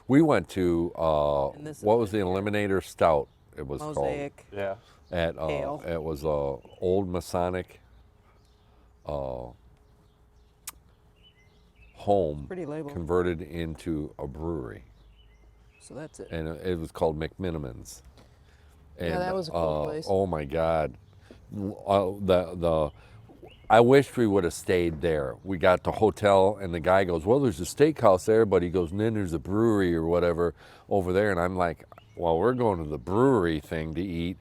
We went to And this is what was it the here. Eliminator Stout? It was Mosaic. Yeah, called at Ale. it was old Masonic home Pretty label. converted into a brewery, So that's it. and it was called McMinimans. And, that was a cool place. Oh my God, the I wish we would have stayed there. We got the hotel, and the guy goes, "Well, there's a steakhouse there," but he goes, "And then there's a brewery or whatever over there." And I'm like, "Well, we're going to the brewery thing to eat.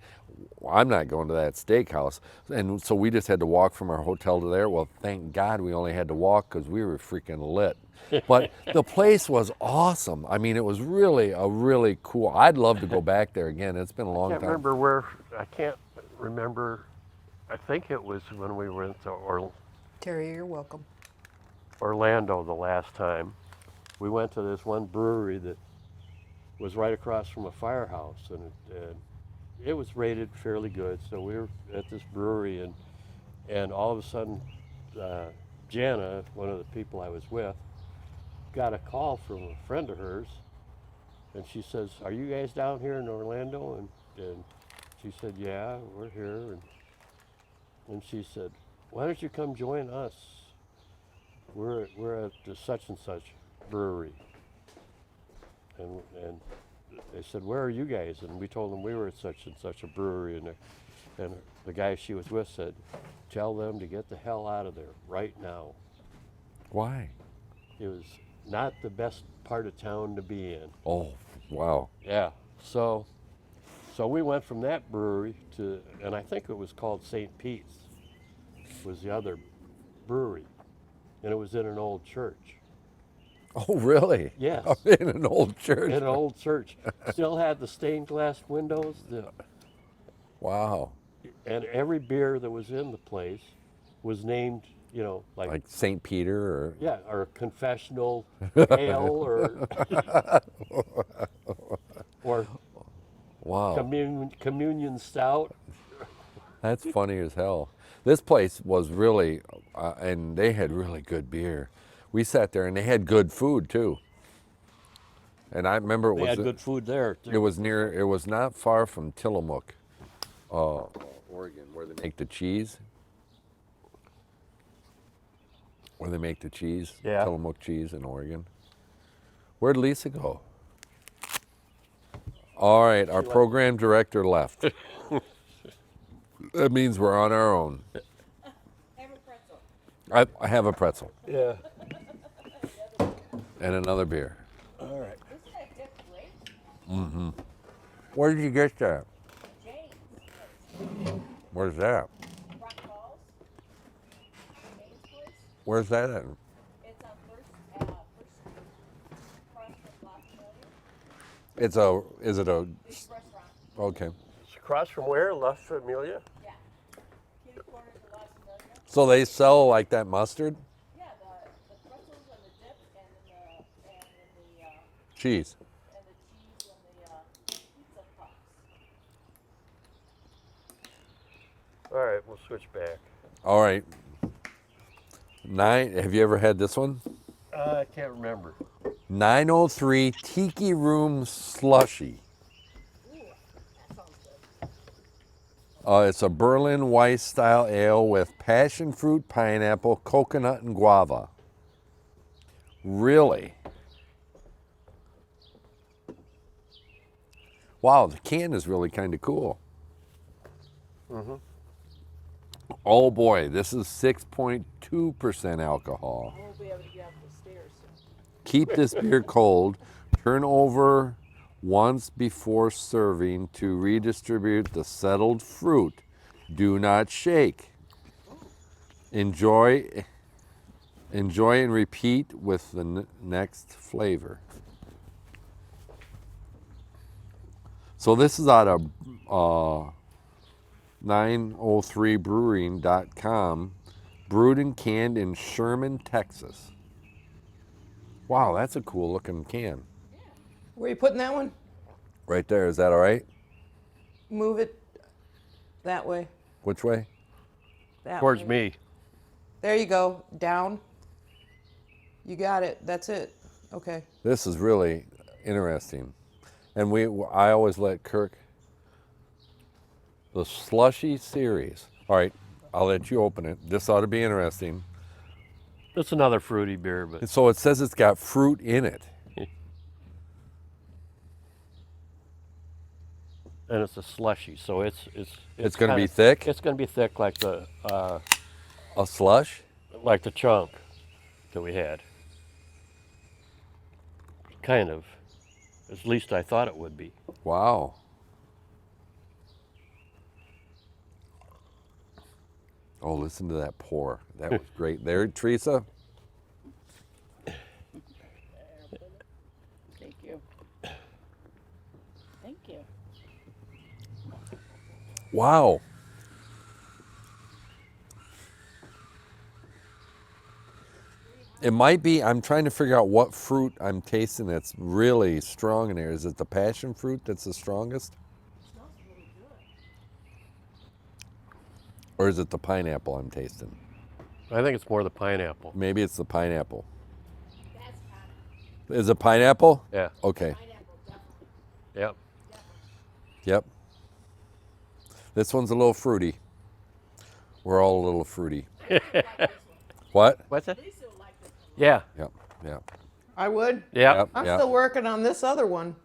I'm not going to that steakhouse." And so we just had to walk from our hotel to there. Well, thank God we only had to walk because we were freaking lit. But the place was awesome. I mean, it was really cool. I'd love to go back there again. It's been a long I can't time. remember where. I can't remember. I think it was when we went to Terry, you're welcome. Orlando the last time. We went to this one brewery that was right across from a firehouse, and it was rated fairly good. So we were at this brewery, and all of a sudden, Jana, one of the people I was with, got a call from a friend of hers, and she says, "Are you guys down here in Orlando?" And she said, "Yeah, we're here." And she said, "Why don't you come join us? We're at the such and such brewery." And they said, "Where are you guys?" And we told them we were at such and such a brewery. And the guy she was with said, "Tell them to get the hell out of there right now." Why? It was not the best part of town to be in. Oh, wow. Yeah. So we went from that brewery to, and I think it was called St. Pete's, was the other brewery, and it was in an old church. Oh, really? Yes. In an old church. In an old church, still had the stained glass windows, Wow. and every beer that was in the place was named, you know, Like St. Peter or yeah, or confessional ale or wow. communion stout. That's funny as hell. This place was really, and they had really good beer. We sat there and they had good food too. And I remember They had good food there. it was near, it was not far from Tillamook, Oregon, where they make the cheese. Where they make the cheese, Yeah. Tillamook cheese in Oregon. Where'd Lisa go? All right, our program director left. That means we're on our own. Have a pretzel. I have a pretzel Yeah. and another beer. All right. Isn't that dip great? Where did you get that? James. Where's that? Rock Falls. James place. Where's that at? It's on first Street. Across from La Familia. Is it a, Big restaurant. okay. It's across from where? La Familia? Yeah. Kitty corner to La Familia. So they sell like that mustard? Yeah, the pretzels and the dip and the Cheese. cheese and the pizza puffs. All right, we'll switch back. All right. Have you ever had this one? I can't remember. 903 Tiki Room Slushy. Ooh, that sounds good. It's a Berlin Weiss style ale with passion fruit, pineapple, coconut, and guava. Really? Wow, the can is really kind of cool. Oh boy, this is 6.2% alcohol. I won't be able to get up the stairs soon. Keep this beer cold. Turn over once before serving to redistribute the settled fruit. Do not shake. Enjoy and repeat with the next flavor. So this is out of 903brewing.com, brewed and canned in Sherman, Texas. Wow, that's a cool looking can. Where are you putting that one? Right there, is that all right? Move it that way. Which way? That Towards way. me. There you go. Down. You got it. That's it. Okay. This is really interesting. And I always let Kirk, the slushy series. All right, I'll let you open it. This ought to be interesting. It's another fruity beer, but So it says it's got fruit in it. and it's a slushy, so it's Gonna be kinda- thick? It's going to be thick like the A slush? chunk that we had. Kind of. At least I thought it would be. Wow. Oh, listen to that pour. That was great. There, Teresa? Thank you. Thank you. Wow. It might be, I'm trying to figure out what fruit I'm tasting that's really strong in there. Is it the passion fruit that's the strongest? Smells really good. Or is it the pineapple I'm tasting? I think it's more the pineapple. Maybe it's the pineapple. That's kind Is it pineapple? Yeah. Okay. of pineapple, definitely. Yep. Yep. This one's a little fruity. We're all a little fruity. What? What's that? Lisa will like this one. Yeah. Yep. Yep. I would. Yeah. Yep. I'm yep. still working on this other one.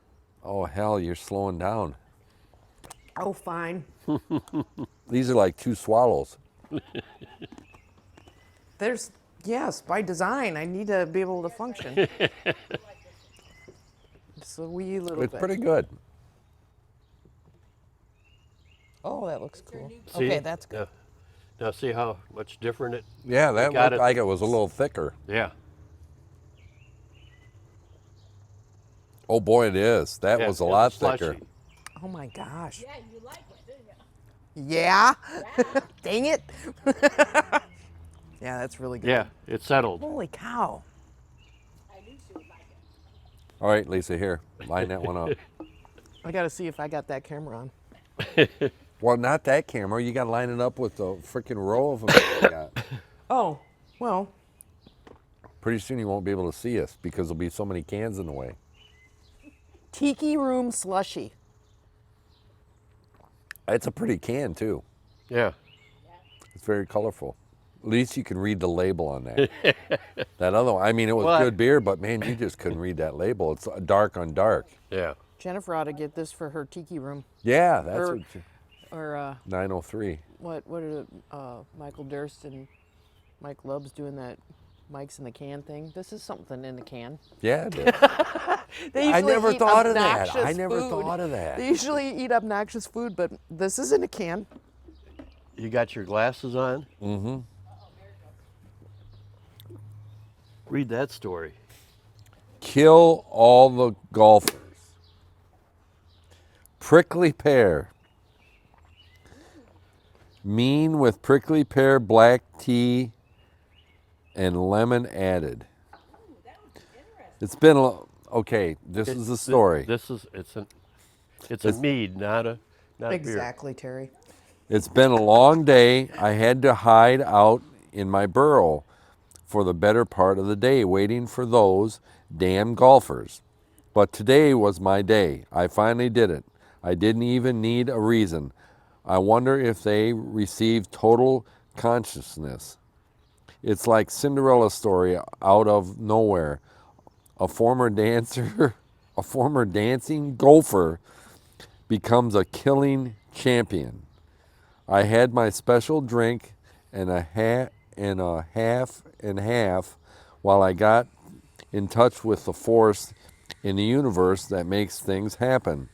Oh, hell, you're slowing down. Oh, fine. These are like 2 swallows. There's, yes, by design, I need to be able to function. Just a wee little It's bit. pretty good. Oh, that looks cool. See? Okay, that's good. Yeah. Now see how much different it. Yeah, that got looked it. like it was a little thicker. Yeah. Oh boy, it is. That Yeah, was a it's lot slushy. thicker. Oh my gosh. Yeah, you like it, didn't you? Yeah? Yeah. Dang it. Yeah, that's really good. Yeah, it's settled. Holy cow. I knew she would like it. All right, Lisa, here, line that one up. I got to see if I got that camera on. Well, not that camera. You got to line it up with the freaking row of them that we got. Oh, well, Pretty soon you won't be able to see us because there'll be so many cans in the way. Tiki Room Slushy. It's a pretty can too. Yeah. It's very colorful. At least you can read the label on that. That other one, I mean, it was Well, good beer, but man, you just couldn't read that label. It's dark on dark. Yeah. Jennifer ought to get this for her Tiki Room. Yeah, that's Or- what Or 903. what are Michael Durst and Mike Lubb's doing that Mike's in the can thing? This is something in the can. Yeah, it is. They I usually never eat thought of that. obnoxious I never food. thought of that. They usually eat obnoxious food, but this is in a can. You got your glasses on? Mm-hmm. Read that story. Kill all the golfers. Prickly pear. Mean with prickly pear, black tea, and lemon added. It's been okay. This is the story. It's a mead, not a beer. Exactly, Terry. It's been a long day. I had to hide out in my burrow for the better part of the day, waiting for those damn golfers. But today was my day. I finally did it. I didn't even need a reason. I wonder if they received total consciousness. It's like Cinderella story out of nowhere. A former dancer, a former dancing golfer becomes a killing champion. I had my special drink and a half and half while I got in touch with the force in the universe that makes things happen.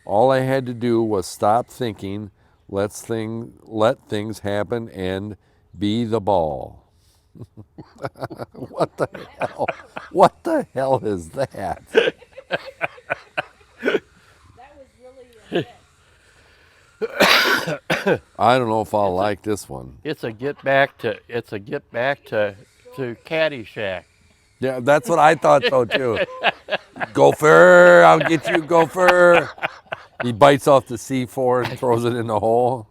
All I had to do was stop thinking, let things happen, and be the ball. What the hell? What the hell is that? That was really I don't know if I'll like this one. It's a get back to Caddyshack. Yeah, that's what I thought so too. Gopher, I'll get you, gopher. He bites off the C4 and throws it in the hole.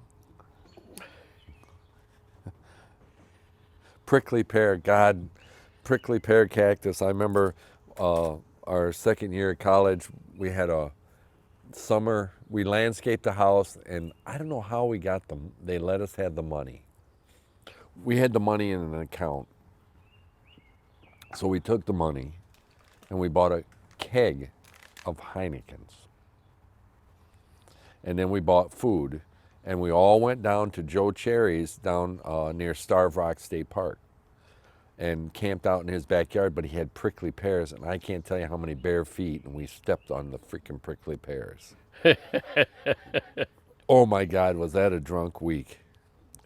Prickly pear, God, prickly pear cactus. I remember our second year at college, we had a summer, we landscaped the house, and I don't know how we got them. They let us have the money. We had the money in an account. So we took the money and we bought a keg of Heinekens. And then we bought food, and we all went down to Joe Cherry's down near Starved Rock State Park and camped out in his backyard, but he had prickly pears, and I can't tell you how many bare feet, and we stepped on the freaking prickly pears. Oh my God, was that a drunk week.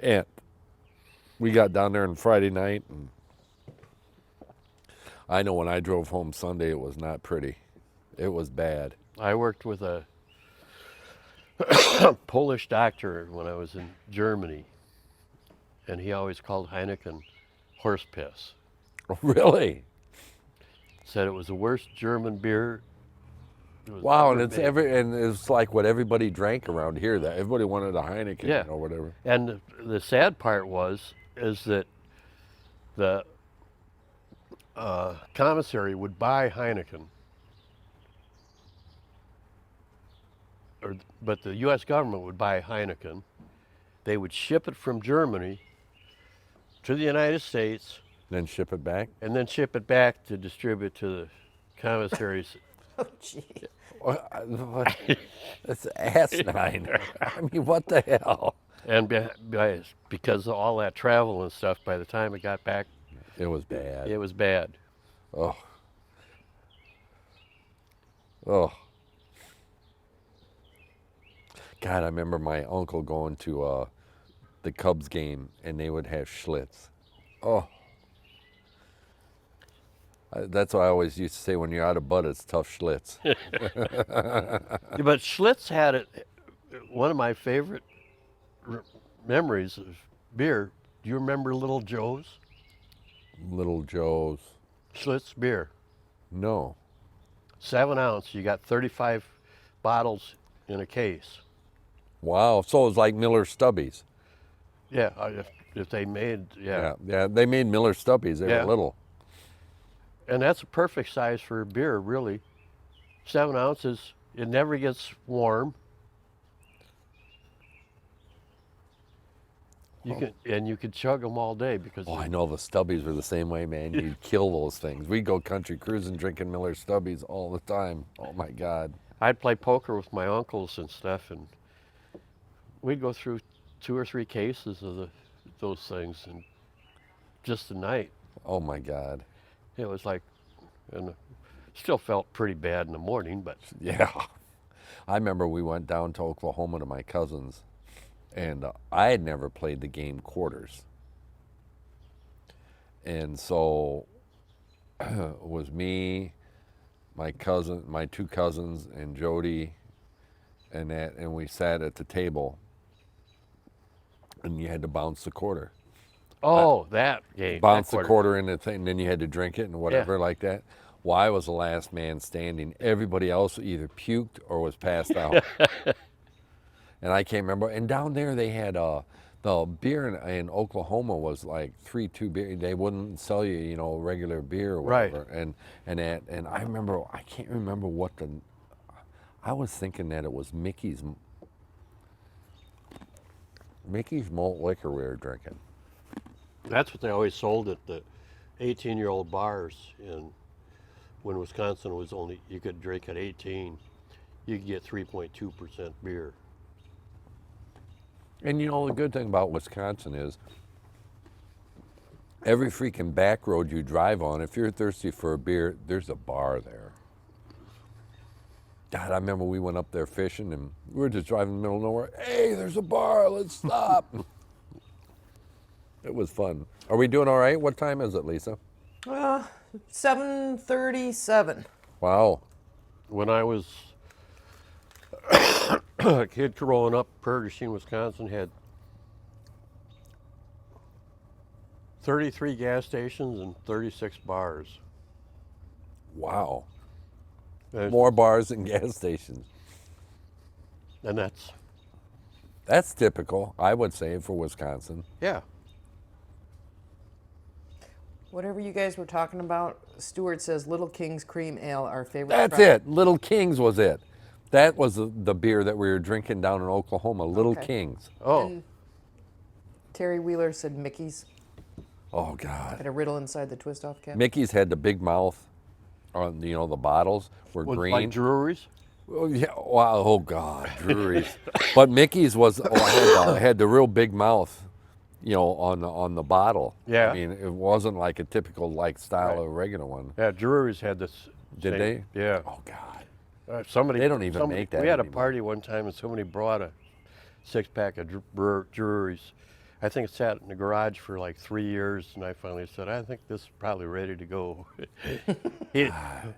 And we got down there on Friday night, and I know when I drove home Sunday, it was not pretty. It was bad. I worked with a Polish doctor when I was in Germany, and he always called Heineken horse piss. Really? Said it was the worst German beer. it was Wow, ever and made. it's like what everybody drank around here. That everybody wanted a Heineken, Yeah. or whatever. And the sad part is that the commissary would buy Heineken, but the U.S. government would buy Heineken. They would ship it from Germany to the United States Then ship it back. and then ship it back to distribute to the commissaries. Oh, gee. That's asinine. I mean, what the hell? And because of all that travel and stuff, by the time it got back, It was bad. it was bad. Oh. Oh. God, I remember my uncle going to the Cubs game, and they would have Schlitz. Oh. That's what I always used to say, when you're out of bud, it's tough Schlitz. Yeah, but Schlitz had it. One of my favorite memories of beer Do you remember Little Joe's? Little Joe's. Schlitz beer. No. 7 ounce. You got 35 bottles in a case. Wow. So it's like Miller Stubbies. Yeah, if they made, yeah. Yeah. They made Miller Stubbies. They Yeah. were little. And that's a perfect size for a beer, really. 7 ounces. It never gets warm. You could chug them all day because Oh, I know the Stubbies were the same way, man. You'd kill those things. We'd go country cruising drinking Miller Stubbies all the time. Oh my God. I'd play poker with my uncles and stuff, and we'd go through 2 or 3 cases of those things in just a night. Oh my God. It was like, and still felt pretty bad in the morning, but Yeah. I remember we went down to Oklahoma to my cousin's, and I had never played the game quarters. And so it was me, my cousin, my 2 cousins, and Jody, and we sat at the table, and you had to bounce the quarter. that game. Bounce that the quarter in the thing, and then you had to drink it and whatever like that. Well, I was the last man standing. Everybody else either puked or was passed out. And I can't remember. And down there they had the beer in Oklahoma was like 3-2 beer. They wouldn't sell you, you know, regular beer or whatever. Right. And I remember, I can't remember what I was thinking that it was Mickey's malt liquor we were drinking. That's what they always sold at the 18-year-old bars when Wisconsin was only, you could drink at 18. You could get 3.2% beer. And you know, the good thing about Wisconsin is every freaking back road you drive on, if you're thirsty for a beer, there's a bar there. God, I remember we went up there fishing and we were just driving in the middle of nowhere. Hey, there's a bar, let's stop. It was fun. Are we doing all right? What time is it, Lisa? 7:37. Wow. When I was a kid growing up, Purgashing, Wisconsin had 33 gas stations and 36 bars. Wow. And, More bars than gas stations. and That's typical, I would say, for Wisconsin. yeah. Whatever you guys were talking about, Stuart says Little King's Cream Ale, our favorite. That's it. Little Kings was it. That was the beer that we were drinking down in Oklahoma, Little Okay. Kings. Oh, And Terry Wheeler said Mickey's. Oh, God. Had a riddle inside the twist-off cap. Mickey's had the big mouth on, you know, the bottles were was green. like Drury's? Oh, yeah. Wow. Oh, God. Drury's. But Mickey's was had the real big mouth, you know, on the bottle. Yeah. I mean, it wasn't like a typical like style Right. of regular one. Yeah, Drury's had this. Did same- they? Yeah. Oh, God. Somebody. They don't even make that We had a anymore. party one time and somebody brought a 6-pack of Drury's. I think it sat in the garage for like 3 years, and I finally said, I think this is probably ready to go.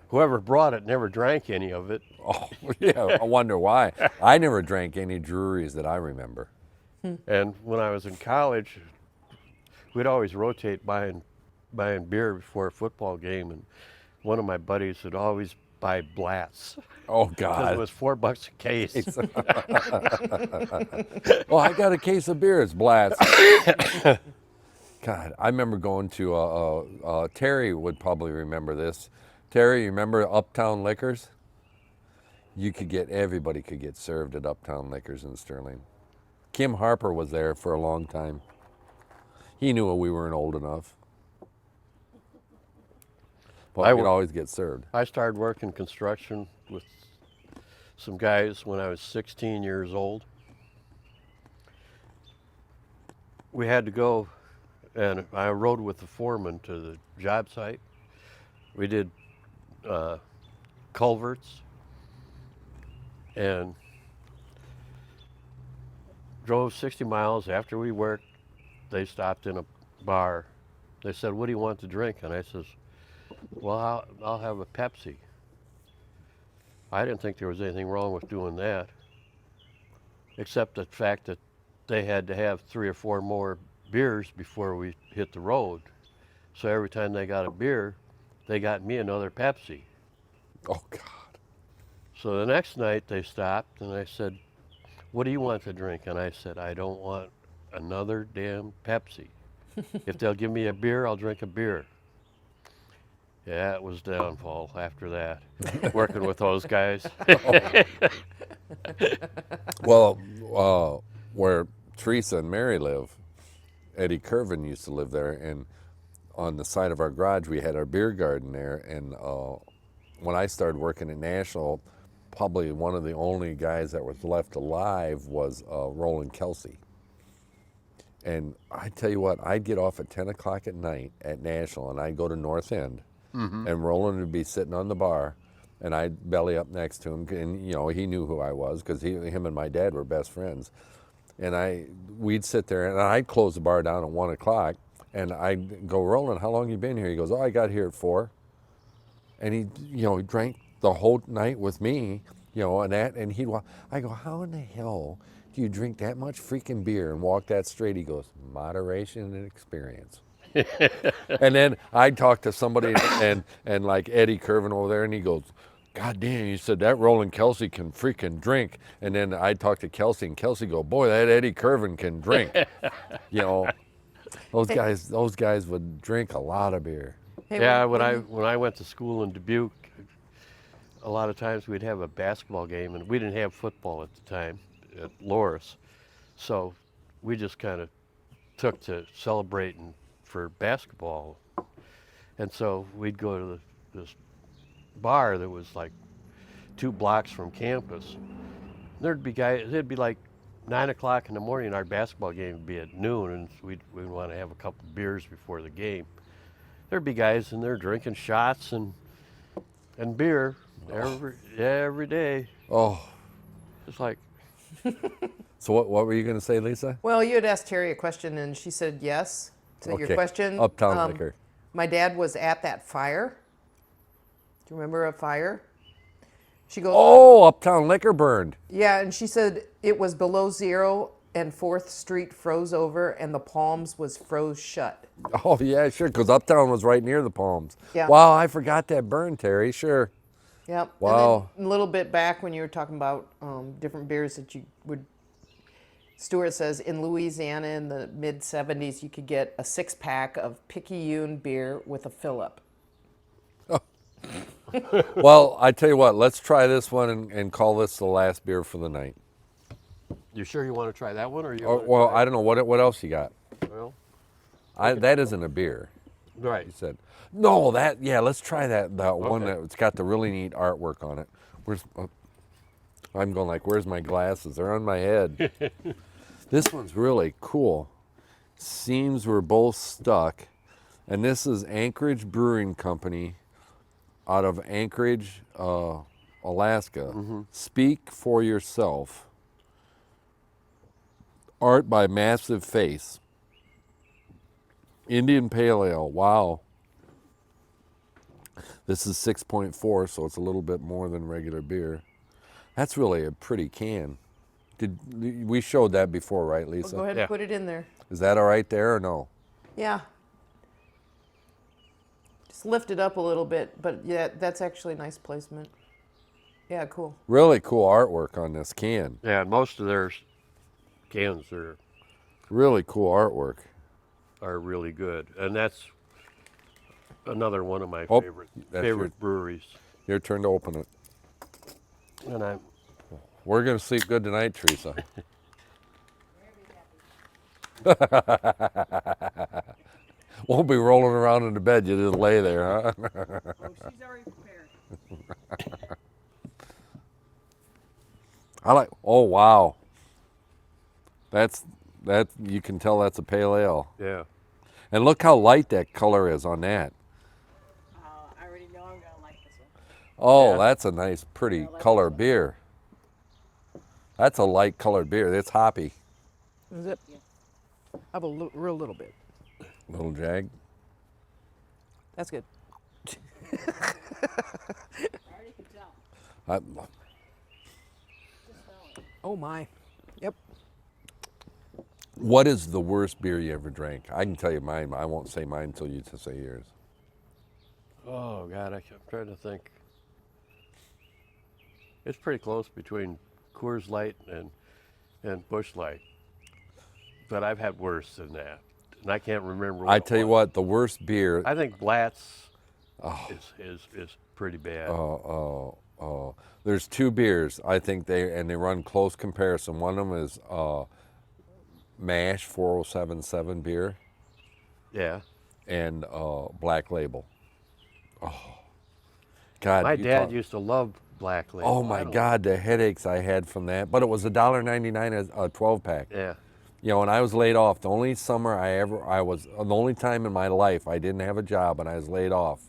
Whoever brought it never drank any of it. Oh, yeah. I wonder why. I never drank any Drury's that I remember. And when I was in college, we'd always rotate buying beer before a football game, and one of my buddies would always buy Blatz. Oh, Because God. it was $4 a case. Well, I got a case of beer. It's Blatz. God, I remember going to Terry would probably remember this. Terry, you remember Uptown Liquors? Everybody could get served at Uptown Liquors in Sterling. Kim Harper was there for a long time. He knew we weren't old enough. But I we'd wa- always get served. I started working construction with some guys when I was 16 years old. We had to go, and I rode with the foreman to the job site. We did culverts and drove 60 miles. After we worked, they stopped in a bar. They said, "What do you want to drink?" And I says, "Well, I'll have a Pepsi." I didn't think there was anything wrong with doing that, except the fact that they had to have 3 or 4 more beers before we hit the road. So every time they got a beer, they got me another Pepsi. Oh God. So the next night they stopped and I said, "What do you want to drink?" And I said, "I don't want another damn Pepsi. If they'll give me a beer, I'll drink a beer." Yeah, it was downfall after that, working with those guys. Well, where Teresa and Mary live, Eddie Curvin used to live there, and on the side of our garage we had our beer garden there. And when I started working at National, probably one of the only guys that was left alive was Roland Kelsey. And I tell you what, I'd get off at 10 o'clock at night at National, and I'd go to North End, and Roland would be sitting on the bar, and I'd belly up next to him, and you know he knew who I was because him and my dad were best friends, and we'd sit there, and I'd close the bar down at 1 o'clock, and I'd go, "Roland, how long you been here?" He goes, "Oh, I got here at 4," and he drank the whole night with me, and he'd walk. I go, "How in the hell do you drink that much freaking beer and walk that straight?" He goes, "Moderation and experience." And then I'd talk to somebody and like Eddie Curvin over there, and he goes, "God damn," he said, "that Roland Kelsey can freaking drink." And then I'd talk to Kelsey, and Kelsey go, "Boy, that Eddie Curvin can drink." Those guys would drink a lot of beer. Hey, Yeah, when I went to school in Dubuque, a lot of times we'd have a basketball game, and we didn't have football at the time at Loris, so we just kind of took to celebrating for basketball, and so we'd go to this bar that was like 2 blocks from campus. There'd be guys. It'd be like 9 o'clock in the morning. Our basketball game would be at noon, and we'd want to have a couple beers before the game. There'd be guys in there drinking shots and beer every day. Oh, It's like, so what were you going to say, Lisa? Well, you had asked Terry a question, and she said yes to your Okay. question. Uptown Liquor. My dad was at that fire. Do you remember a fire? She goes, Oh, Uptown Liquor burned. yeah, and she said it was below zero, and 4th Street froze over, and the Palms was froze shut. Oh, yeah, sure, because Uptown was right near the Palms. Yeah. Wow, I forgot that burn, Terry, sure. Yep. Wow. And then a little bit back when you were talking about different beers that you would. Stuart says in Louisiana in the mid 70s, you could get a 6-pack of Picayune beer with a fill-up. Well, I tell you what, let's try this one and call this the last beer for the night. you sure you want to try that one, or you? Or, wanna well, try- I don't know, what else you got? Well, That isn't a beer, right. you said. No, let's try that one Okay. that's got the really neat artwork on it. I'm going like, where's my glasses? They're on my head. This one's really cool. Seams were both stuck. And this is Anchorage Brewing Company out of Anchorage, Alaska. Speak for yourself. Art by Massive Face. Indian Pale Ale. Wow. This is 6.4, so it's a little bit more than regular beer. That's really a pretty can. We showed that before, right, Well, Lisa? go ahead Yeah. and put it in there. Is that all right there or no? Yeah. Just lift it up a little bit, but yeah, that's actually nice placement. Yeah, cool. Really cool artwork on this can. Yeah, and most of their cans Really cool artwork. are really good, and that's another one of my Oh, favorite that's your- breweries. Your turn to open it. And I'm We're going to sleep good tonight, Teresa. Won't be rolling around in the bed. You just lay there, huh? Oh, she's already prepared. Oh, wow. You can tell that's a pale ale. yeah. And look how light that color is on that. I already know I'm gonna like this one. Oh, Yeah. that's a nice, pretty I like color this one. beer. That's a light colored beer. It's hoppy. Is it? Yeah. I have a real little bit. Little Jag. That's good. I already can tell. I, Just smell it. Oh my. Yep. What is the worst beer you ever drank? I can tell you mine. I won't say mine until you say yours. Oh God, I'm trying to think. It's pretty close between Coors Light and Busch Light, but I've had worse than that, and I can't remember. I What tell it you was. what, the worst beer. I think Blatz is pretty bad. There's two beers. I think they run close comparison. One of them is Mash 4077 beer Yeah. and Black Label. God, My you dad talk- used to love Black Label. Oh my God, the headaches I had from that. But it was $1.99 a 12 pack. Yeah. You know, when I was laid off, the only summer I was the only time in my life I didn't have a job and I was laid off.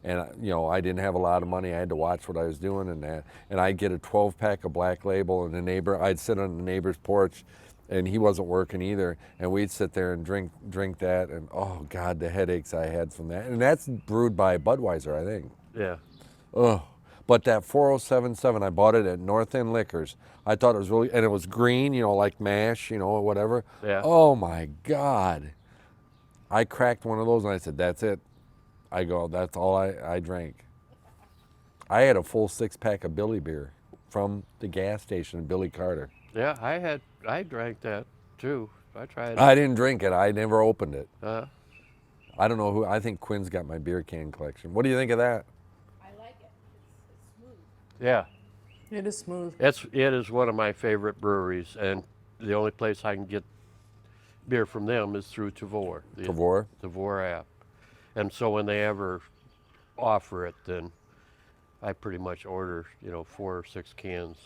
And you know, I didn't have a lot of money. I had to watch what I was doing and that. And I'd get a 12 pack of Black Label and I'd sit on the neighbor's porch and he wasn't working either. And we'd sit there and drink that. And oh God, the headaches I had from that. And that's brewed by Budweiser, I think. Yeah. Ugh. But that 4077, I bought it at North End Liquors. I thought it was really, and it was green, you know, like MASH, you know, or whatever. Yeah. Oh my God. I cracked one of those and I said, that's it. I go, that's all I drank. I had a full 6-pack of Billy beer from the gas station, Billy Carter. Yeah. I drank that too. I tried it. I didn't drink it. I never opened it. Uh, I don't know who, I think Quinn's got my beer can collection. What do you think of that? I like it. It's smooth. yeah. It is smooth. It is one of my favorite breweries, and the only place I can get beer from them is through Tavour. The Tavour? Tavour app. And so when they ever offer it, then I pretty much order, 4 or 6 cans.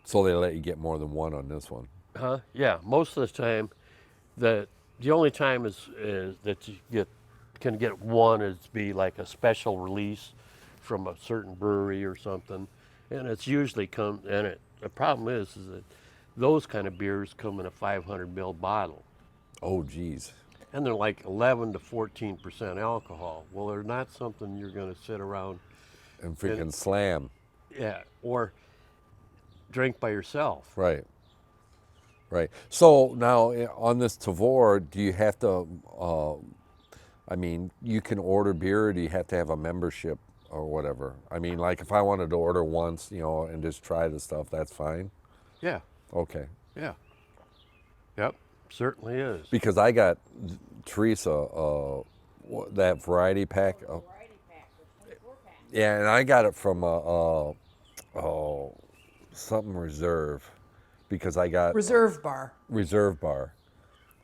So they let you get more than one on this one. Huh? Yeah. Most of the time, the only time is that you can get one is be like a special release from a certain brewery or something, and it's usually the problem is that those kind of beers come in a 500 ml bottle, Oh, geez. and they're like 11 to 14% alcohol. Well, they're not something you're going to sit around, And freaking slam. yeah, or drink by yourself. Right. Right. So now on this Tavour, do you have to, I mean, you can order beer or do you have to have a membership or whatever? I mean, like if I wanted to order once, and just try the stuff, that's fine? Yeah, Okay. yeah, yep, certainly is. Because I got Teresa that variety pack. Variety pack or 24 pack. Yeah, and I got it from something Reserve because I got Reserve bar. Reserve Bar,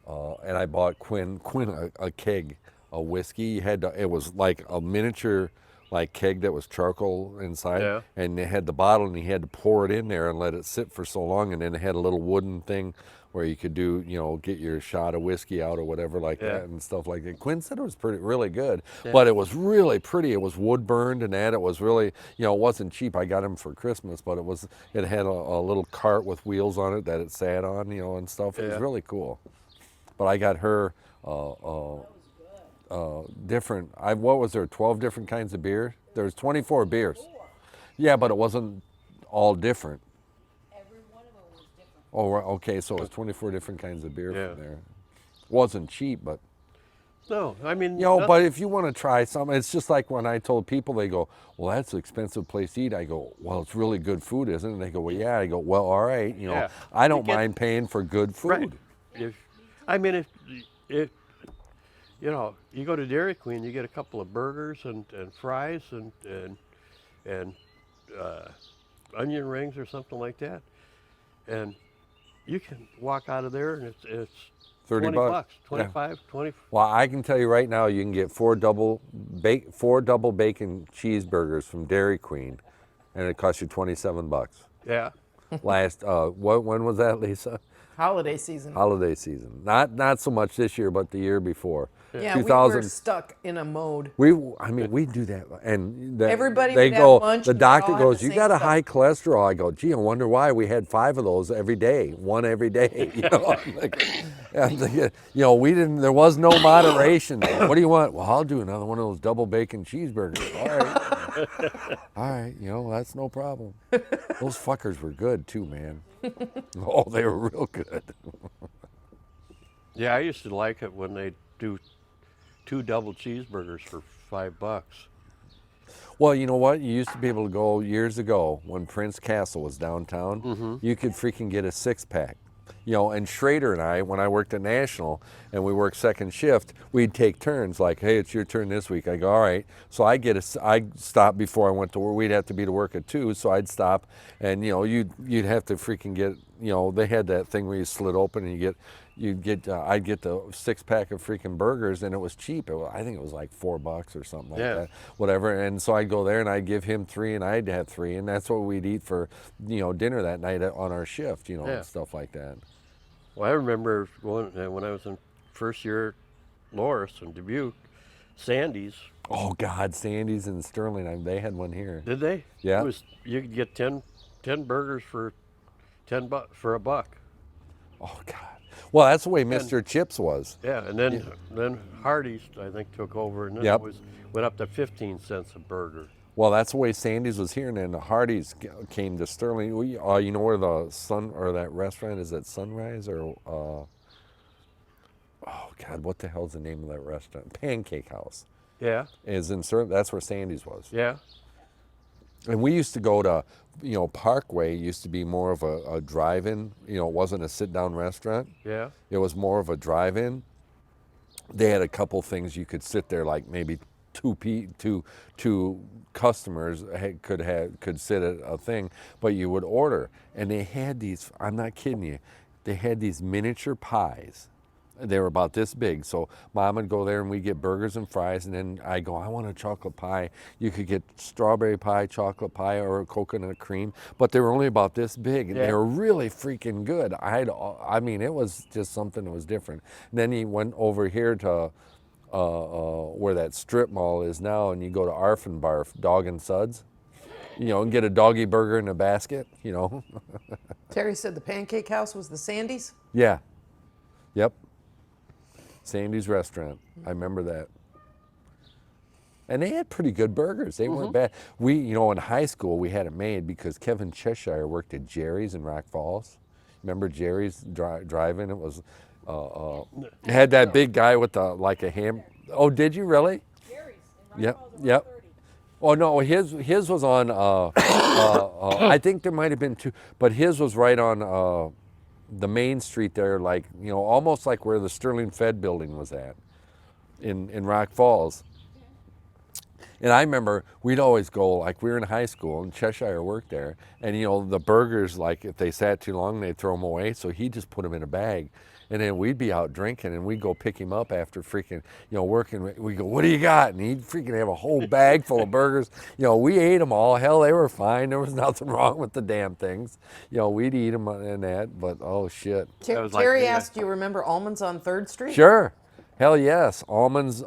and I bought Quinn a keg of whiskey. It was like a miniature like keg that was charcoal inside, Yeah. and it had the bottle, and you had to pour it in there and let it sit for so long, and then it had a little wooden thing where you could do, get your shot of whiskey out or whatever like Yeah. that and stuff like that. Quinn said it was really good, but it was really pretty. It was wood burned and that. It was really, it wasn't cheap. I got them for Christmas, but it had a little cart with wheels on it that it sat on, and stuff. It was Yeah. really cool. But I got her different. What was there? 12 different kinds of beer. There's 24 beers. Yeah, but it wasn't all different. Every one of them was different. Oh, right, okay. So it was 24 different kinds of beer Yeah. from there. Wasn't cheap, but No, I mean, but if you want to try something, it's just like when I told people, they go, "Well, that's an expensive place to eat." I go, "Well, it's really good food, isn't it?" And they go, "Well, yeah." I go, "Well, all right. Yeah. I don't You get- mind paying for good food." right. If you go to Dairy Queen, you get a couple of burgers and fries and onion rings or something like that, and you can walk out of there and it's 30 $20, bucks. 25, 20. Well, I can tell you right now, you can get four double bacon cheeseburgers from Dairy Queen, and it costs you 27 bucks. Yeah. When was that, Lisa? Holiday season. Holiday season. Not so much this year, but the year before. Yeah, we 2000 were stuck in a mode. We do that, and Everybody they would have go. lunch The and we'd all doctor have goes, the "You same got a stuff." high cholesterol." I go, "Gee, I wonder why." We had 5 of those every day, one every day. I'm thinking, we didn't. There was no moderation. What do you want? Well, I'll do another one of those double bacon cheeseburgers. All right, that's no problem. Those fuckers were good too, man. Oh, they were real good. Yeah, I used to like it when they do 2 double cheeseburgers for $5. Well, you know what? You used to be able to go years ago when Prince Castle was downtown. You could freaking get a 6-pack. You know, and Schrader and I, when I worked at National and we worked second shift, we'd take turns. Like, hey, it's your turn this week. I go, all right. So I'd stop before I went to work. We'd have to be to work at 2, so I'd stop, and you know, you'd have to freaking get. You know, they had that thing where you slit open and I'd get the 6-pack of freaking burgers, and it was cheap. I think it was like $4 or something like Yeah. that, whatever. And so I'd go there and I'd give him 3, and I'd have 3, and that's what we'd eat for, you know, dinner that night on our shift, you know, Yeah. and stuff like that. Well, I remember going when I was in first year at Loris in Dubuque, Sandy's. Oh God, Sandy's and Sterling, they had one here. Did they? Yeah. It was, you could get 10 burgers for $10 for $1. Oh God. Well, that's the way Mr. Chips was. Yeah, and then Hardee's I think took over, and then Yep. went up to 15 cents a burger. Well, that's the way Sandy's was here, and then the Hardee's came to Sterling. You know where the that restaurant is? At Sunrise or oh God, what the hell's the name of that restaurant? Pancake House Yeah, is in Sterling. That's where Sandy's was. yeah, And we used to go to, you know, Parkway used to be more of a drive-in. You know, it wasn't a sit-down restaurant. yeah. It was more of a drive-in. They had a couple things you could sit there, like maybe two customers could sit at a thing, but you would order, and they had these. I'm not kidding you. They had these miniature pies. They were about this big. So Mom would go there and we'd get burgers and fries, and then I go, I want a chocolate pie. You could get strawberry pie, chocolate pie, or a coconut cream, but they were only about this big, and Yeah. they were really freaking good. I mean, it was just something that was different. And then he went over here to where that strip mall is now, and you go to Arf and Barf, Dog and Suds, you know, and get a doggy burger in a basket, you know. Terry said the Pancake House was the Sandy's. Yeah. Yep. Sandy's restaurant. I remember that. And they had pretty good burgers. They weren't bad. We, you know, in high school, we had it made because Kevin Cheshire worked at Jerry's in Rock Falls. Remember Jerry's drive-in? It was, it had that big guy with the, like a ham. Oh, did you really? Jerry's in Yep, Rock Falls, yep. 130. Oh no, his was on. I think there might have been 2, but his was right on the main street there, like, you know, almost like where the Sterling Fed building was at, in Rock Falls. And I remember we'd always go, like, we were in high school and Cheshire worked there, and you know, the burgers, like, if they sat too long, they'd throw them away, so he'd just put them in a bag. And then we'd be out drinking, and we'd go pick him up after freaking, you know, working. We go, what do you got? And he'd freaking have a whole bag full of burgers. You know, we ate them all. Hell, they were fine. There was nothing wrong with the damn things. You know, we'd eat them and that, but oh shit. That was like Terry me, asked, do you remember Almonds on 3rd Street? Sure. Hell yes. Almonds,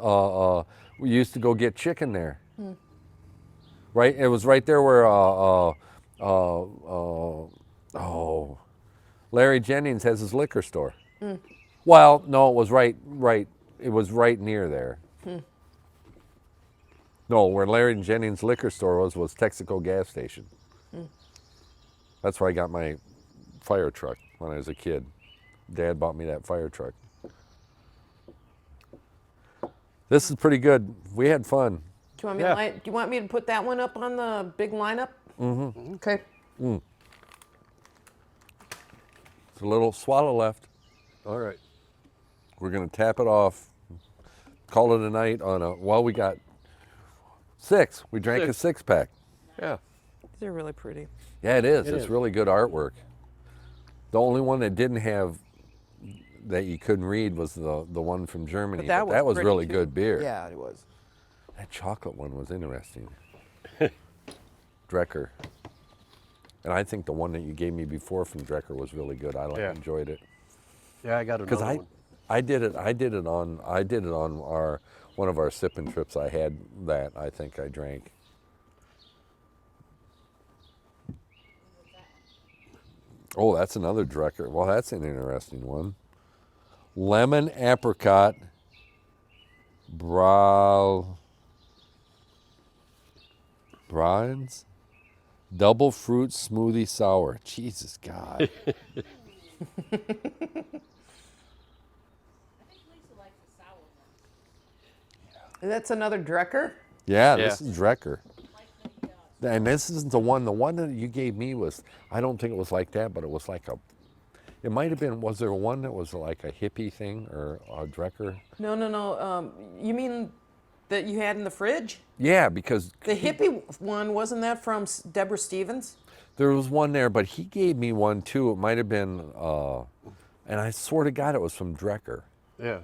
we used to go get chicken there. Right? It was right there where, Larry Jennings has his liquor store. Well, no, it was right. It was right near there. No, where Larry Jennings' liquor store was Texaco gas station. That's where I got my fire truck when I was a kid. Dad bought me that fire truck. This is pretty good. We had fun. Do you want me Yeah. do you want me to put that one up on the big lineup? Mm-hmm. Okay. It's a little swallow left. All right. We're gonna tap it off. Call it a night on a. Well, we got 6. We drank a 6-pack. Yeah. These are really pretty. Yeah, it is. It It's is. really good artwork. The only one that didn't have that you couldn't read was the one from Germany. But that was pretty, really too. good beer. Yeah, it was. That chocolate one was interesting. Drecker. And I think the one that you gave me before from Drecker was really good. I Yeah. enjoyed it. Yeah, I got another Because one. I did it on our one of our sipping trips. I had that. I think I drank. Oh, that's another Drecker. Well, that's an interesting one. Lemon apricot Brian's double fruit smoothie sour. Jesus God. That's another Drecker. Yeah, Yeah. this is Drecker. And this isn't the one. The one that you gave me was, I don't think it was like that, but it was like a, it might have been, was there one that was like a hippie thing or a Drecker? No, no, no. You mean that you had in the fridge? Yeah, because The hippie one, wasn't that from Deborah Stevens? there was one there, but he gave me one too. It might have been, and I swear to God it was from Drecker. Yeah.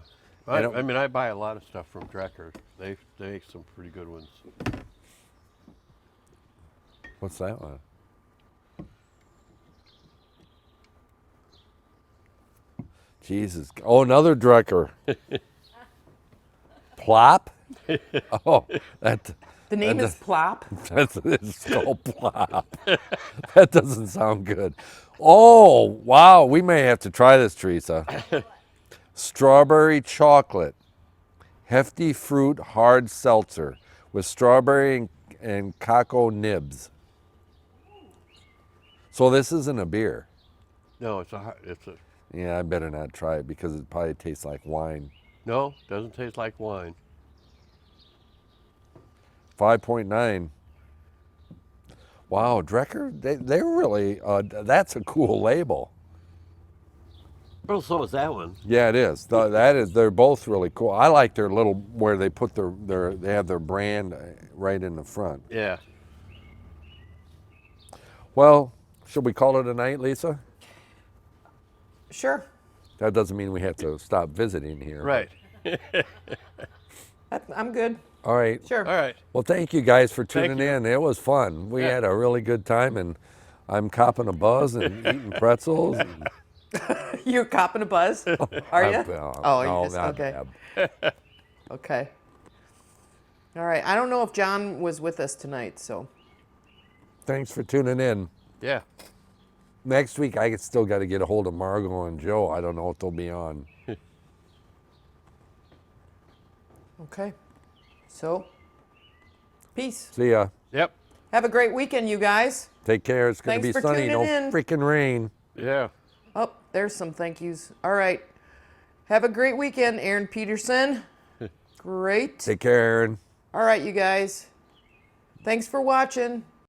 I don't- I mean, I buy a lot of stuff from Drecker. They make some pretty good ones. What's that one? Jesus. Oh, another Drecker. Plop? Oh, The name And is Plop. it's called Plop. That doesn't sound good. Oh, wow. We may have to try this, Teresa. Strawberry chocolate. Hefty fruit hard seltzer with strawberry and cocoa nibs. So this isn't a beer. No, it's a. Yeah, I better not try it because it probably tastes like wine. No, doesn't taste like wine. 5.9. Wow, Drecker, they're really, that's a cool label. Well, so is that one. Yeah, it is. That is, they're both really cool. I like their little, where they put they have their brand right in the front. Yeah. Well, should we call it a night, Lisa? Sure. That doesn't mean we have to stop visiting here. Right. I'm good. All right. Sure. All right. Well, thank you guys for Thank tuning you. in. It was fun. We Yeah. had a really good time, and I'm copping a buzz and eating pretzels. And You're copping a buzz, are you? Oh, you no, just, not okay. bad. Okay. All right. I don't know if John was with us tonight, so Thanks for tuning in. Yeah. Next week, I still got to get a hold of Margot and Joe. I don't know if they'll be on. okay. So, peace. See ya. Yep. Have a great weekend, you guys. Take care. It's going to Thanks be for sunny. No tuning in. freaking rain. Yeah. Oh, there's some thank yous. All right. Have a great weekend, Aaron Peterson. Great. Take care, Aaron. All right, you guys. Thanks for watching.